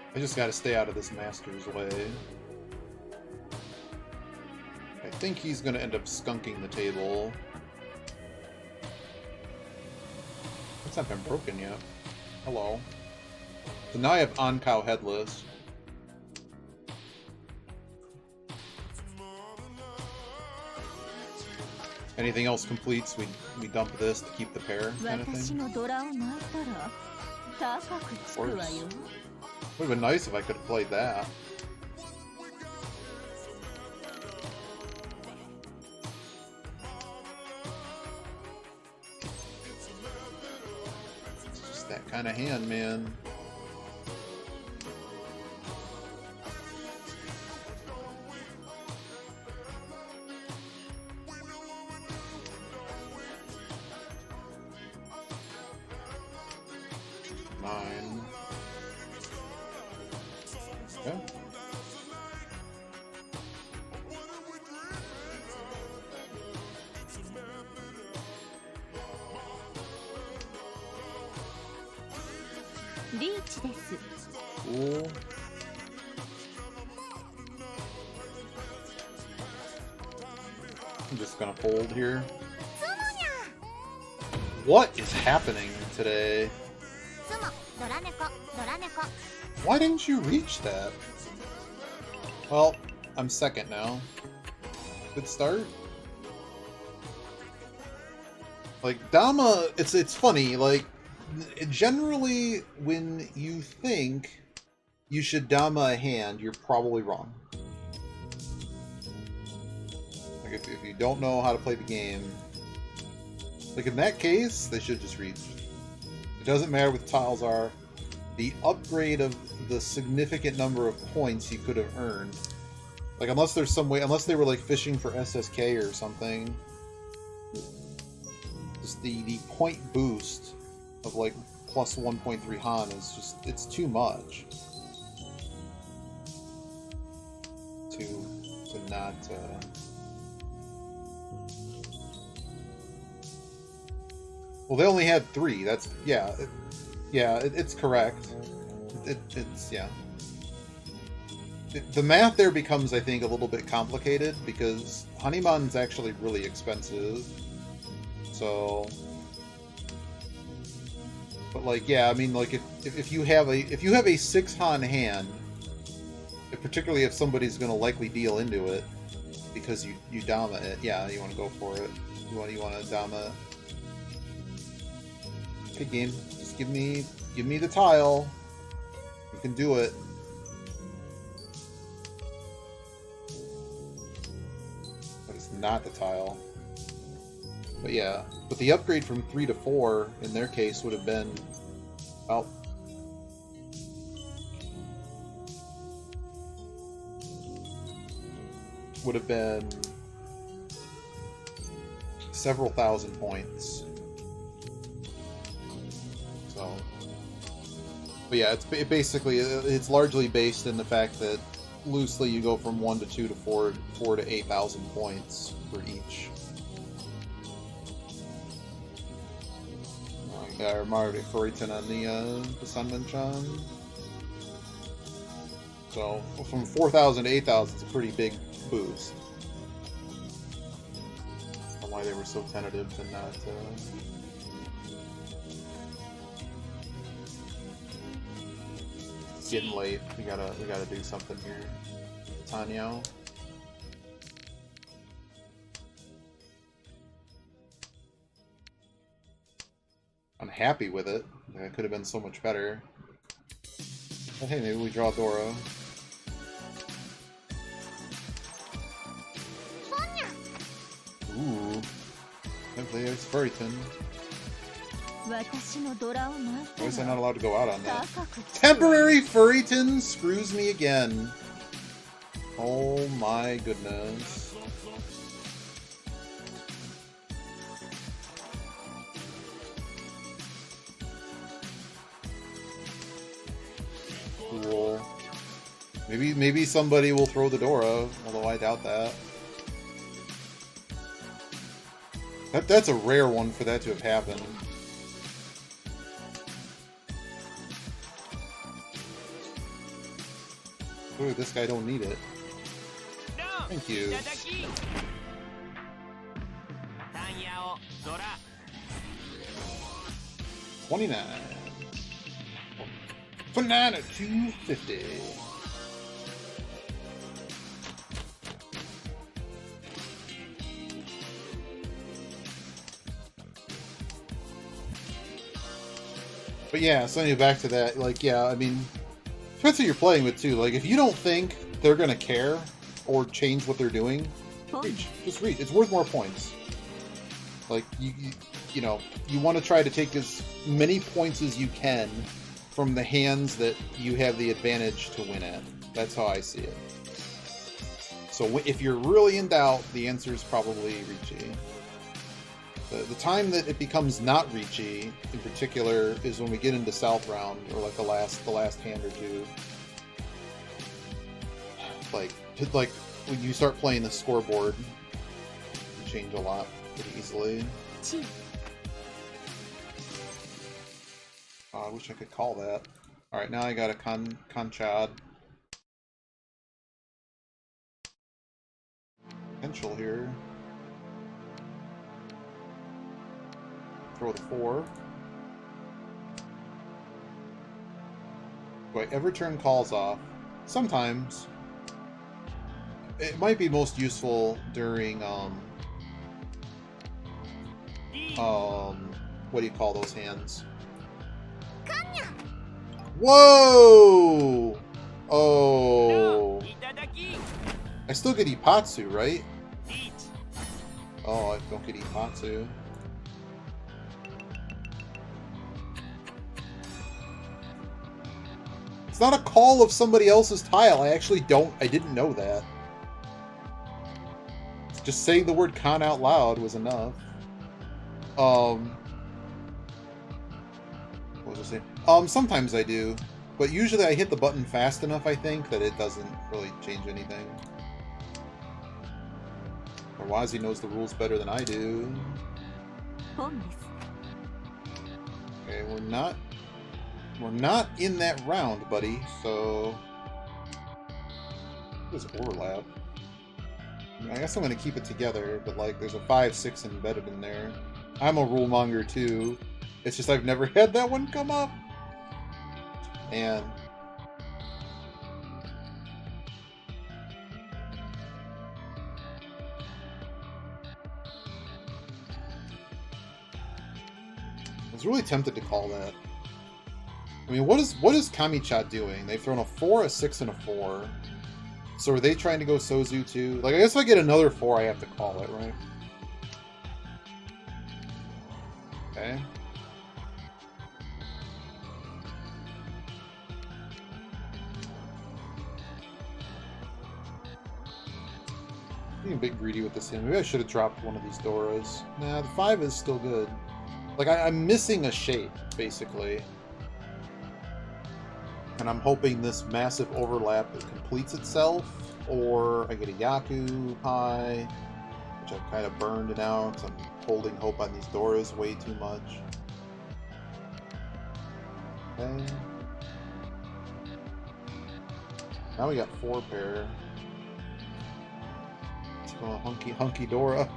I just gotta stay out of this master's way. I think he's gonna end up skunking the table. It's not been broken yet. Hello. So now I have on-cow headless. Anything else completes, we dump this to keep the pair, kind of thing. Of course. Would have been nice if I could have played that. It's just that kind of hand, man. Nine. Okay. Cool. I'm just gonna fold here. What is happening today? Why didn't you reach that? Well, I'm second now. Good start. Like, Dama, it's funny, like, generally, when you think you should Dama a hand, you're probably wrong. Like, if you don't know how to play the game, like, in that case, they should just reach. It doesn't matter what the tiles are. The upgrade of the significant number of points you could have earned. Like, unless there's some way, unless they were, like, fishing for SSK or something, just the point boost of, like, plus 1.3 Han is just, it's too much. To not, Well, they only had 3, that's, yeah, it's correct. It's, yeah. The math there becomes, I think, a little bit complicated, because Honeymon's actually really expensive. So But like, yeah, I mean, like if you have a 6-Han hand, particularly if somebody's going to likely deal into it because you Dama it, yeah, you want to go for it. You want to Dama. Okay, game, just give me the tile. You can do it. But it's not the tile. But yeah, but the upgrade from 3 to 4 in their case would have been, well, would have been several thousand points. So, but yeah, it's largely based in the fact that loosely you go from 1 to 2 to 4 to 8,000 points for each. I'm already Furitan on the Sunmanchon. So from 4,000 to 8,000 is a pretty big boost. I don't know why they were so tentative to not. It's getting late. We gotta do something here, Tanyo. I'm happy with it. It could have been so much better. But hey, maybe we draw Dora. Ooh. There's Furitan. Why is I not allowed to go out on that? Temporary Furitan screws me again. Oh my goodness. Cool. Maybe somebody will throw the Dora, although I doubt that. That's a rare one for that to have happened. Ooh, this guy don't need it. Thank you. 29. Banana 250. But yeah, so anyway, back to that. Like, yeah, I mean, depends who you're playing with too. Like, if you don't think they're gonna care or change what they're doing, reach. Just reach. It's worth more points. Like, you know, you want to try to take as many points as you can from the hands that you have the advantage to win at. That's how I see it. So if you're really in doubt, the answer is probably Ricci. The time that it becomes not Ricci, in particular, is when we get into South Round, or like the last hand or two. Like when you start playing the scoreboard, you change a lot pretty easily. Oh, I wish I could call that. Alright, now I got a Conchad. Potential here. Throw the 4. Do I ever turn calls off? Sometimes. It might be most useful during, what do you call those hands? Whoa! Oh. I still get Ipatsu, right? Oh, I don't get Ipatsu. It's not a call of somebody else's tile. I didn't know that. Just saying the word con out loud was enough. What was I saying? Sometimes I do. But usually I hit the button fast enough, I think, that it doesn't really change anything. Or Wazi knows the rules better than I do. Okay, we're not in that round, buddy, so there's overlap. I guess I'm gonna keep it together, but like there's a 5-6 embedded in there. I'm a rule monger too. It's just I've never had that one come up. And I was really tempted to call that. I mean, what is Kamicha doing? They've thrown a 4, a 6, and a 4. So are they trying to go Sozu too? Like, I guess if I get another 4, I have to call it, right? Okay. Being a bit greedy with this hand. Maybe I should have dropped one of these Doras. Nah, the 5 is still good. Like, I'm missing a shape, basically. And I'm hoping this massive overlap completes itself, or I get a Yaku pie, which I've kind of burned now because I'm holding hope on these Doras way too much. Okay. Now we got 4 pair. Let's go hunky Dora.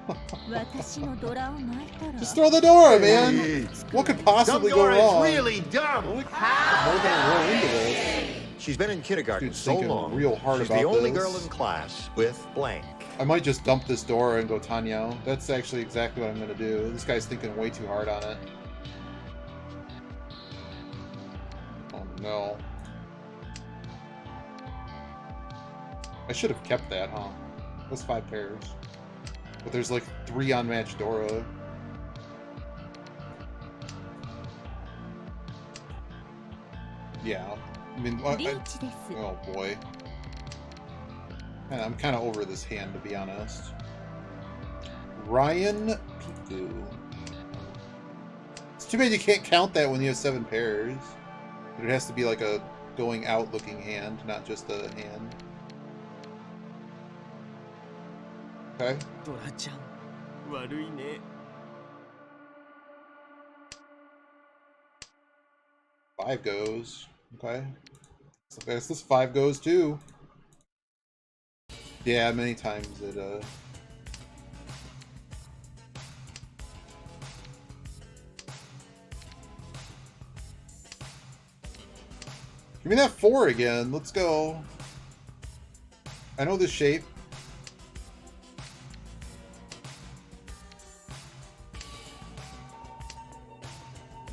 Just throw the Dora, man! What could possibly go wrong? Really dumb. More than roll into this. She's been in kindergarten Dude's so thinking long. real hard She's about the only this. girl in class with blank. I might just dump this Dora and go Tanyao. That's actually exactly what I'm going to do. This guy's thinking way too hard on it. Oh no. I should have kept that, huh? That's 5 pairs. But there's like 3 unmatched Dora. Yeah. I mean, oh boy. I'm kind of over this hand, to be honest. Ryan Piku. It's too bad you can't count that when you have 7 pairs. But it has to be like a going out looking hand, not just a hand. Okay. 5 goes. Okay. So I guess this 5 goes too. Yeah, many times it Give me that 4 again. Let's go. I know this shape.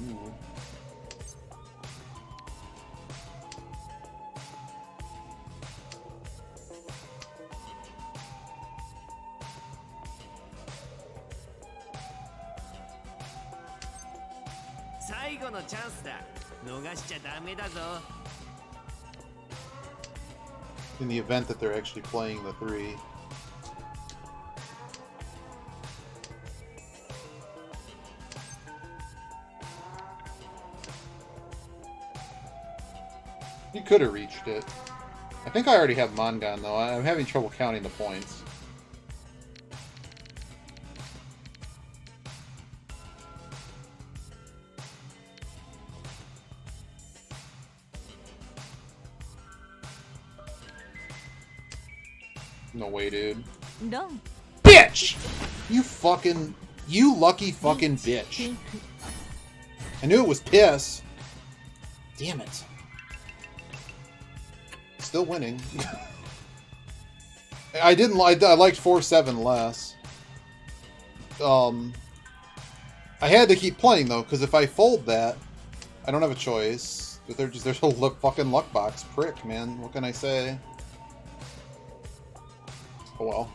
Ooh. In the event that they're actually playing the 3. You could have reached it. I think I already have Mangan, though. I'm having trouble counting the points. No way, dude. No. Bitch! You lucky fucking bitch. I knew it was piss. Damn it. Still winning. I liked 4-7 less. I had to keep playing though, because if I fold that, I don't have a choice. But there's a fucking luck box prick, man. What can I say? Oh well.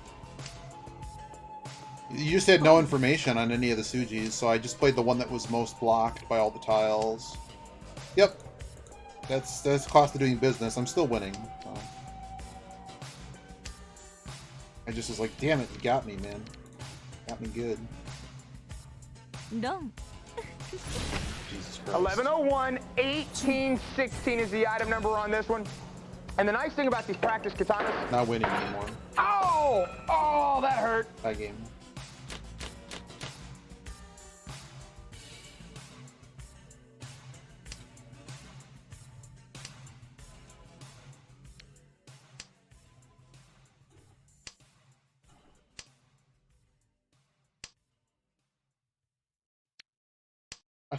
You just had no information on any of the Sujis, so I just played the one that was most blocked by all the tiles. Yep. That's the cost of doing business. I'm still winning. So. I just was like, damn it, you got me, man. Got me good. No. Jesus Christ. 1101, 1816 is the item number on this one. And the nice thing about these practice katanas... Not winning anymore. Oh! Oh, that hurt. That game.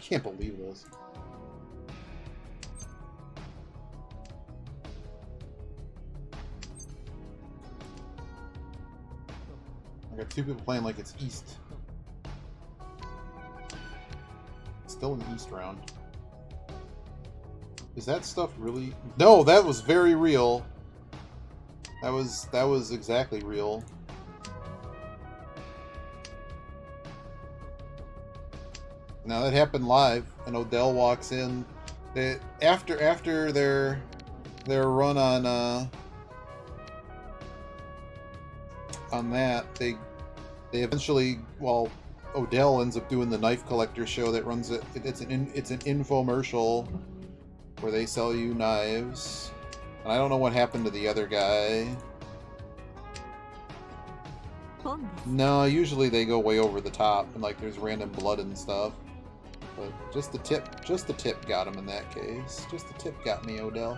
can't believe this. I got two people playing like it's East. It's still an East round. Is that stuff really? No, that was very real. That was exactly real. Now that happened live, and Odell walks in. After their run on that, they eventually, well, Odell ends up doing the knife collector show that runs it. It's an infomercial where they sell you knives. And I don't know what happened to the other guy. No, usually they go way over the top and like there's random blood and stuff. But just the tip got him in that case. Just the tip got me, Odell.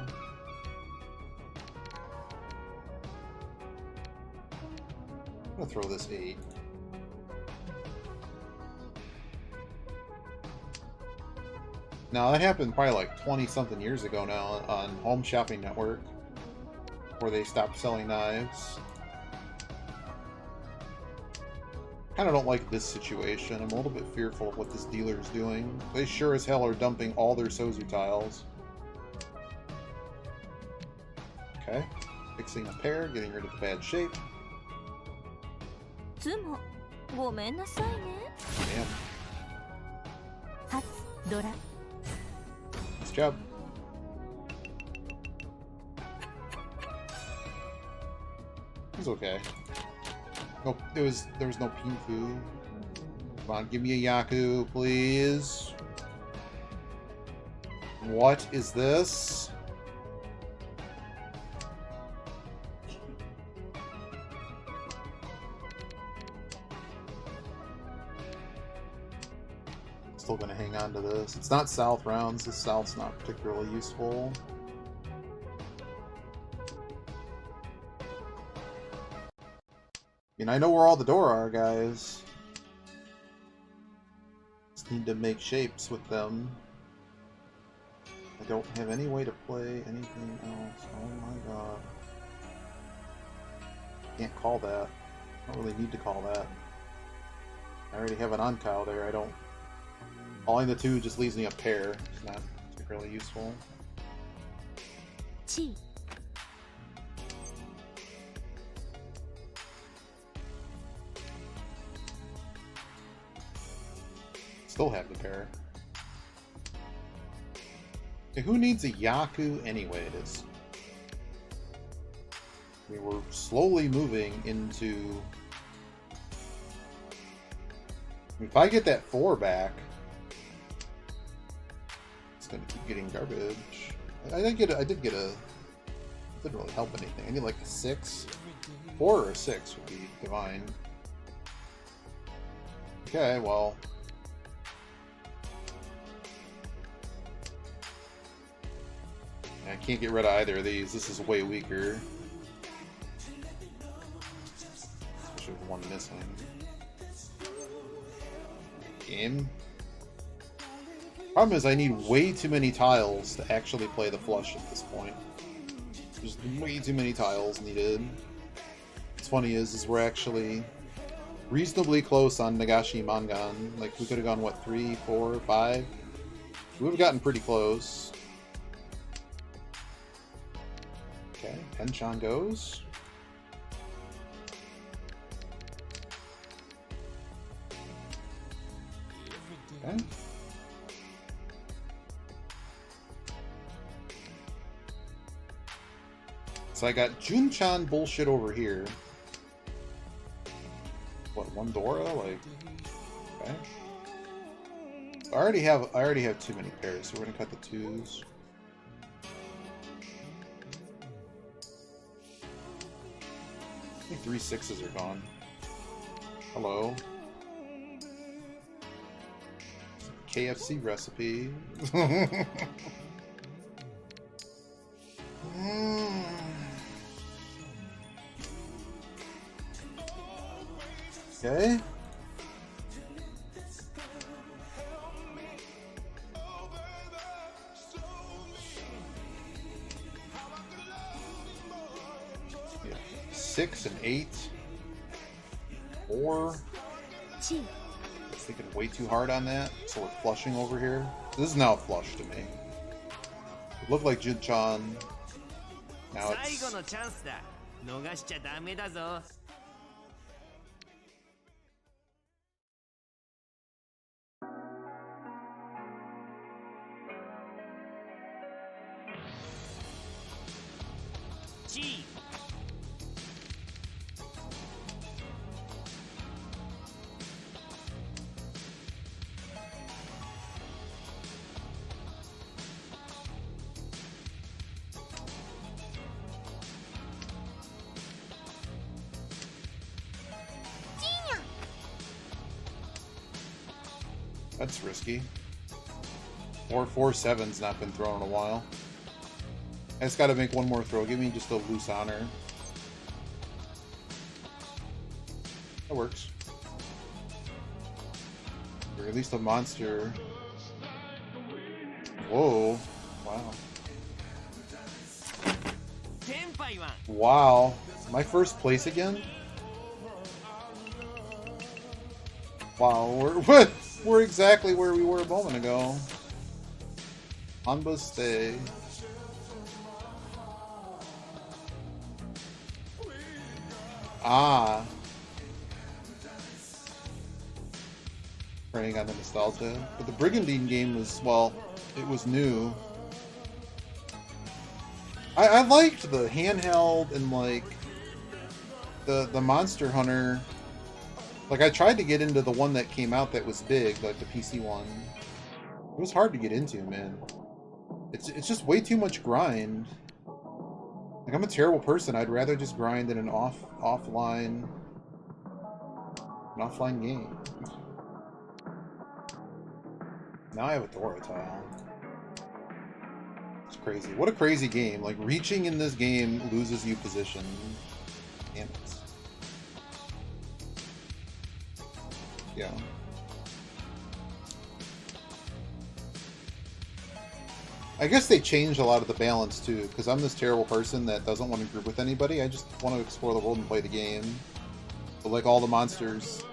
I'm gonna throw this 8. Now that happened probably like 20-something years ago now on Home Shopping Network, where they stopped selling knives. Kind of don't like this situation. I'm a little bit fearful of what this dealer is doing. They sure as hell are dumping all their Sozu tiles. Okay, fixing a pair, getting rid of the bad shape. Damn. Nice job. It was okay. No, there was no Pinfu. Come on, give me a Yaku, please. What is this? Still gonna hang on to this. It's not South rounds. This South's not particularly useful. I mean, I know where all the door are, guys. Just need to make shapes with them. I don't have any way to play anything else. Oh my god. Can't call that. I don't really need to call that. I already have an on-cow there. I don't... Calling the 2 just leaves me a pair. It's not particularly useful. Still have the pair. Okay, who needs a Yaku anyways? I mean, we're slowly moving into... If I get that 4 back, it's gonna keep getting garbage. I did get a... It didn't really help anything. I need like a 6. 4 or a 6 would be divine. Okay, well... I can't get rid of either of these. This is way weaker. Especially with one missing. Game. Problem is I need way too many tiles to actually play the flush at this point. There's way too many tiles needed. What's funny is we're actually reasonably close on Nagashi Mangan. Like, we could have gone, what, 3, 4, 5? We would have gotten pretty close. Okay, Henshan goes. Okay. So I got Junchan bullshit over here. What, 1 Dora? Like, okay. I already have too many pairs, so we're gonna cut the 2s. I think 3 6s are gone. Hello. KFC recipe. Okay. 6 and 8. 4. I was thinking way too hard on that, so we're flushing over here. This is now a flush to me. It looked like Jin-chan. Now it's... That's risky. 4-4-7's not been thrown in a while. I just gotta make one more throw. Give me just a loose honor. That works. Or at least a monster. Whoa. Wow. Wow. My first place again? Wow, we're exactly where we were a moment ago. Hanba stay. Ah. Preying on the nostalgia. But the Brigandine game was, well, it was new. I liked the handheld and, like, the Monster Hunter. Like, I tried to get into the one that came out that was big, like the PC one. It was hard to get into, man. It's just way too much grind. Like, I'm a terrible person. I'd rather just grind in an offline game. Now I have a Dora tile. It's crazy. What a crazy game. Like, reaching in this game loses you position. Damn it. Yeah. I guess they changed a lot of the balance too, because I'm this terrible person that doesn't want to group with anybody. I just want to explore the world and play the game. But like all the monsters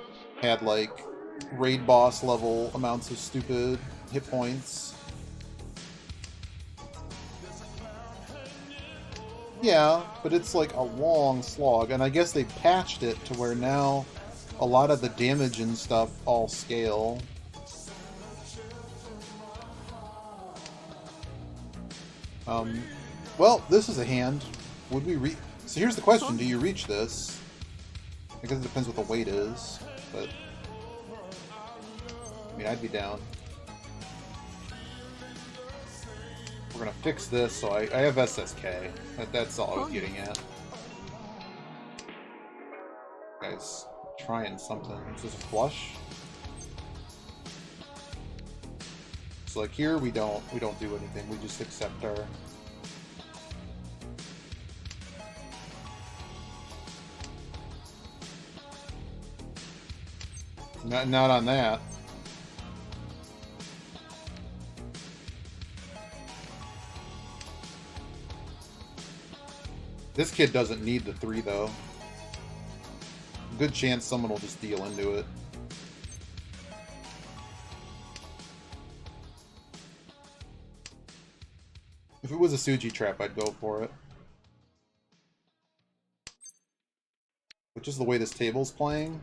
had like raid boss level amounts of stupid hit points. Yeah, but it's like a long slog, and I guess they patched it to where now a lot of the damage and stuff all scale. Well, this is a hand. Would we reach? So here's the question: do you reach this? I guess it depends what the weight is, but I mean, I'd be down. We're gonna fix this, so I have SSK. That's all I was getting at. Guys, trying something. Is this a flush? So like here we don't do anything. We just accept our. Not on that. This kid doesn't need the 3 though. Good chance someone will just deal into it. If it was a Suji trap, I'd go for it. But just the way this table's playing.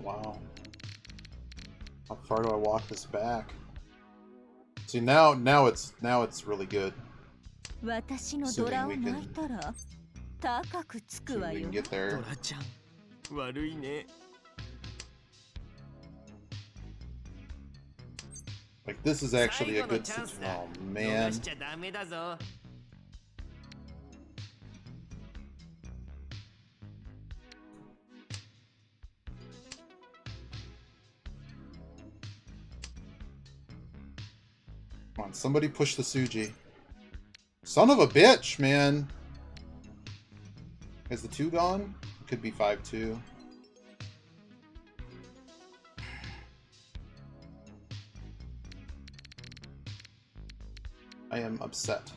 Wow. How far do I walk this back? See, now it's really good. Assuming we can get there. Like, this is actually a good situation. Oh, man. Come on, somebody push the Suji. Son of a bitch, man. Is the 2 gone? Could be 5-2. I am upset.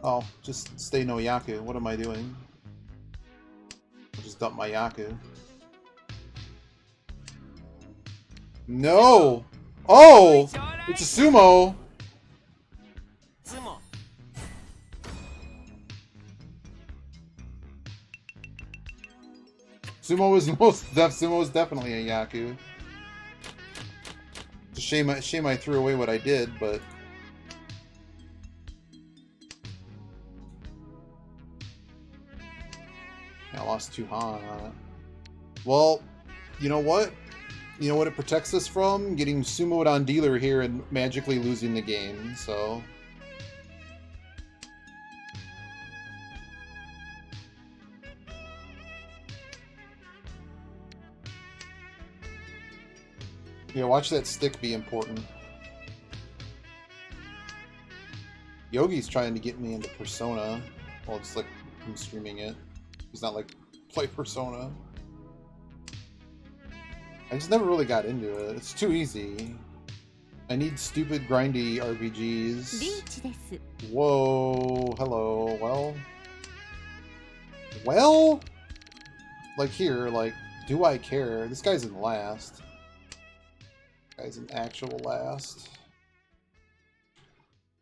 Oh, just stay no Yaku. What am I doing? I'll just dump my Yaku. No! Oh! It's a sumo! Sumo is definitely a Yaku. It's a shame I threw away what I did, but I lost 2 Han on it. Well, you know what? You know what it protects us from? Getting sumoed on dealer here and magically losing the game, so... Yeah, watch that stick be important. Yogi's trying to get me into Persona. Well, it's like I'm streaming it. He's not like, play Persona. I just never really got into it. It's too easy. I need stupid, grindy RPGs. Whoa, hello. Well? Like here, like, do I care? This guy's in last. Guy's an actual last.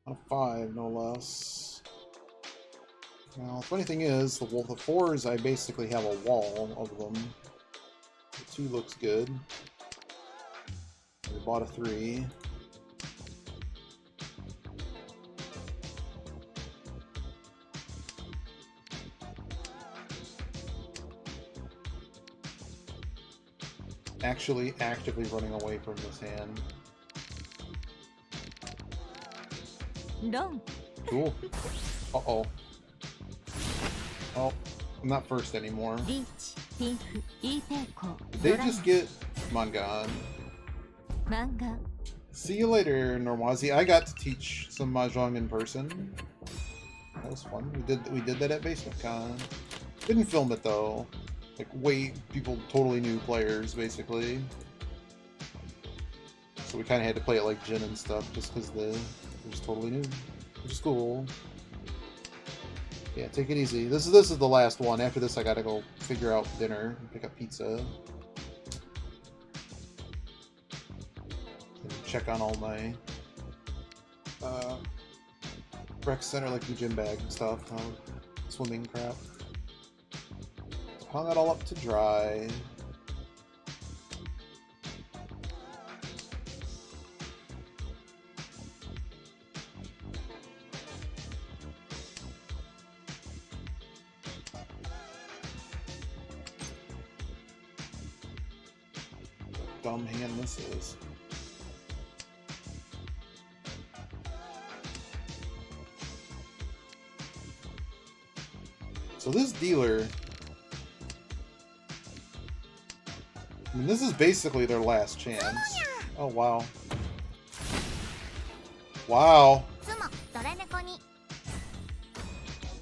On a 5, no less. Well, the funny thing is, the 4s, I basically have a wall of them. The 2 looks good. We bought a 3. Actually actively running away from this hand. No. Cool. Uh-oh. Oh, I'm not first anymore. Did they just get Mangan? See you later, Normazi. I got to teach some Mahjong in person. That was fun. We did that at Basement Con. Didn't film it though. Like, people totally new players, basically. So we kind of had to play it like Jin and stuff, just because they're just totally new. Which is cool. Yeah, take it easy. This is the last one. After this, I gotta go figure out dinner and pick up pizza. And check on all my rec center, like the gym bag and stuff, swimming crap. Hung it all up to dry. Dumb hand this is. So this dealer, I mean, this is basically their last chance. Oh, wow. Wow.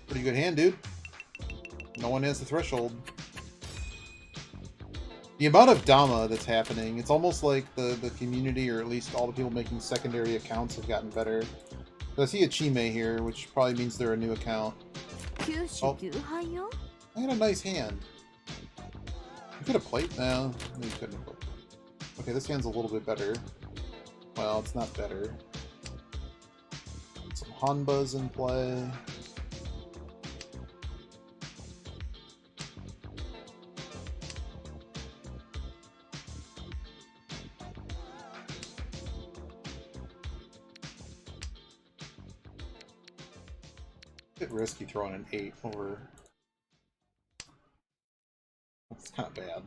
Pretty good hand, dude. No one has the threshold. The amount of Dama that's happening, it's almost like the community, or at least all the people making secondary accounts, have gotten better. I see a Chime here, which probably means they're a new account. Oh. I had a nice hand. You could have played? No, you couldn't have played. Okay, this hand's a little bit better. Well, it's not better. Some Hanbas in play. Bit risky throwing an 8 over. That's kind of bad.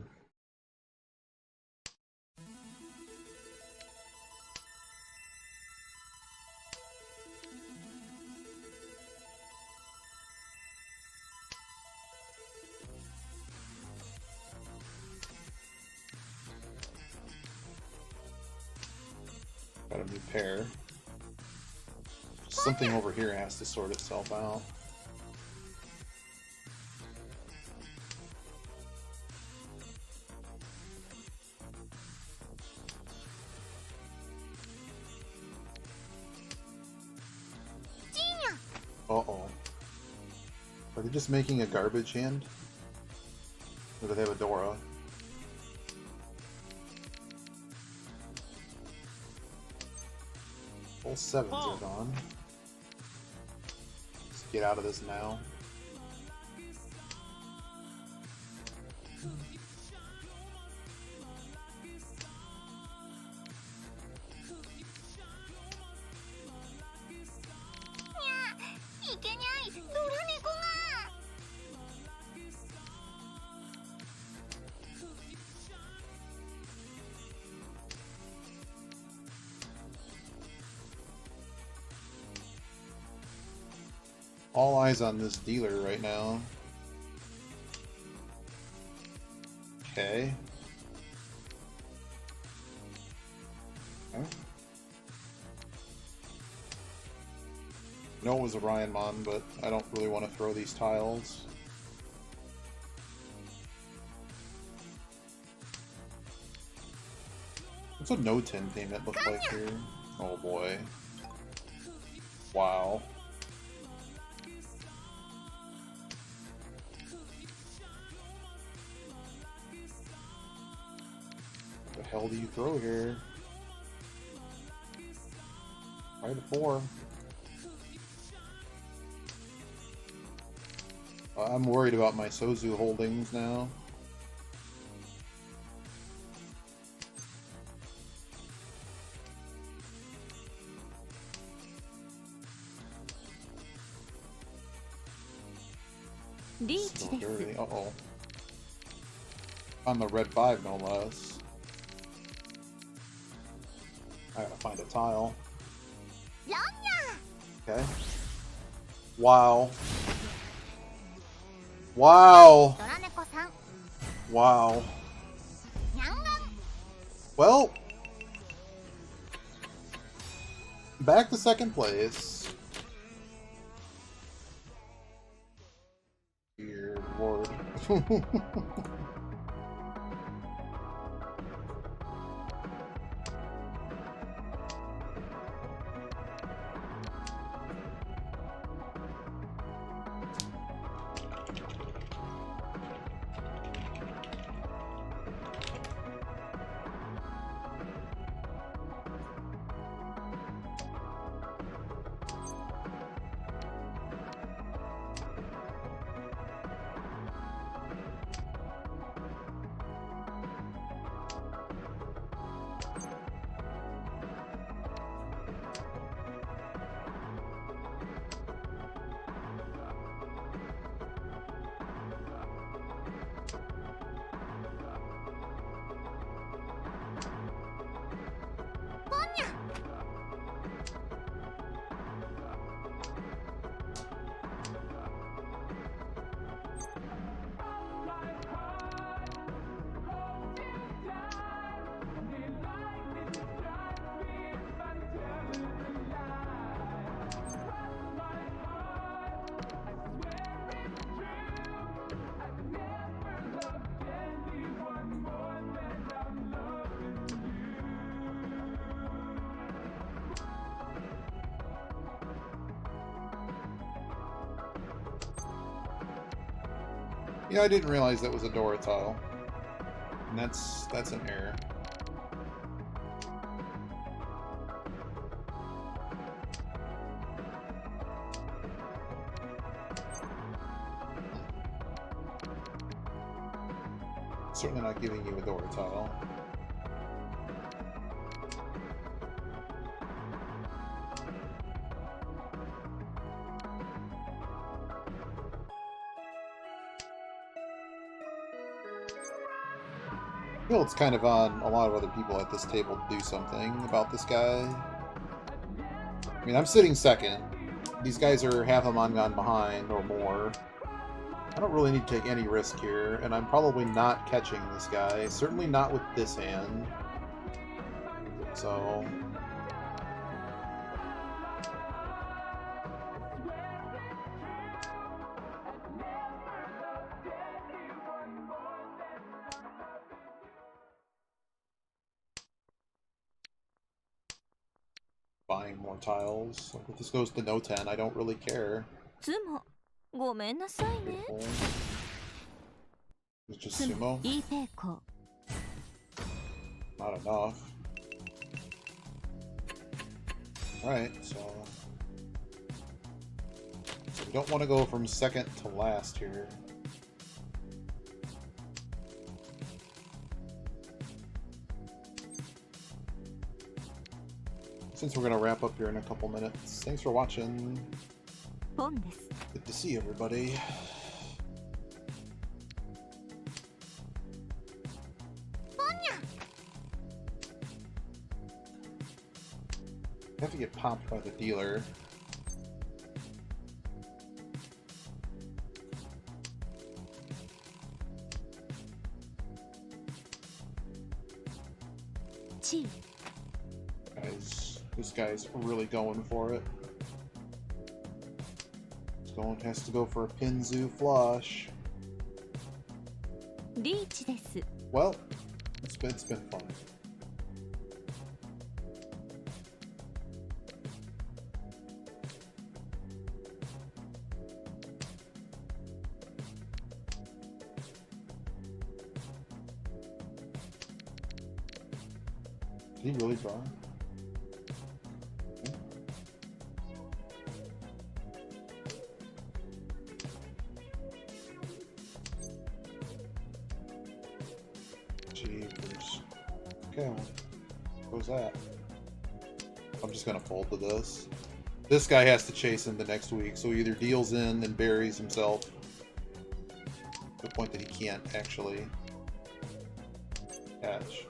Got a new pair. Something over here has to sort itself out. Are they just making a garbage hand? Or do they have a Dora? All sevens are gone. Let's get out of this now. All eyes on this dealer right now. Okay. I know it was a Ryanmon, but I don't really want to throw these tiles. What's a no 10 payment look like here? Oh boy. Wow. What the hell do you throw here? Right at 4. I'm worried about my Sozu holdings now. Uh-oh. On the red 5, no less. I gotta find a tile. Okay. Wow. Wow. Wow. Well, back to second place. Dear Lord. Yeah, I didn't realize that was a Dora tile. And that's an error. Certainly not giving you a Dora tile. I feel it's kind of on a lot of other people at this table to do something about this guy. I mean, I'm sitting second. These guys are half a Mangan behind or more. I don't really need to take any risk here, and I'm probably not catching this guy. Certainly not with this hand. So... buying more tiles. Like, if this goes to no 10, I don't really care. ごめんなさいね。 It's just sumo. いいペコ。 Not enough. Alright, so we don't want to go from second to last here. Since we're going to wrap up here in a couple minutes. Thanks for watching. ポンです。 Good to see everybody. I have to get popped by the dealer. Chi. Guys, this guy's really going for it. Has to go for a Pinzu flush. リーチです。 Well, it's been fun. Did he really draw? Jeepers. Okay, what was that? I'm just gonna fold to this. This guy has to chase him the next week, so he either deals in and buries himself to the point that he can't actually catch.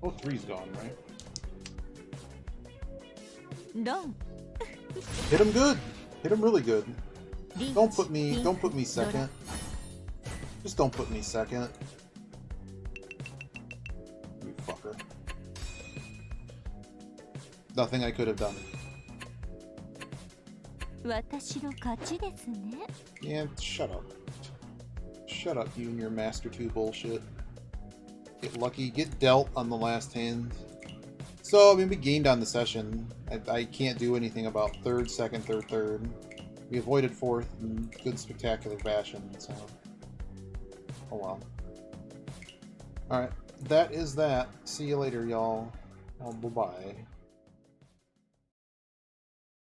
Oh, three's gone, right? ロン。 Hit him good. Hit him really good. リーチ。 Don't put me second. Just don't put me second. You fucker. Nothing I could have done. 私の勝ちですね。 Yeah, shut up. Shut up, you and your Master 2 bullshit. Get lucky, get dealt on the last hand. So, I mean, we gained on the session. I can't do anything about third, second, third. We avoided fourth in good, spectacular fashion, so... Oh well. Alright, that is that. See you later, y'all. Bye-bye.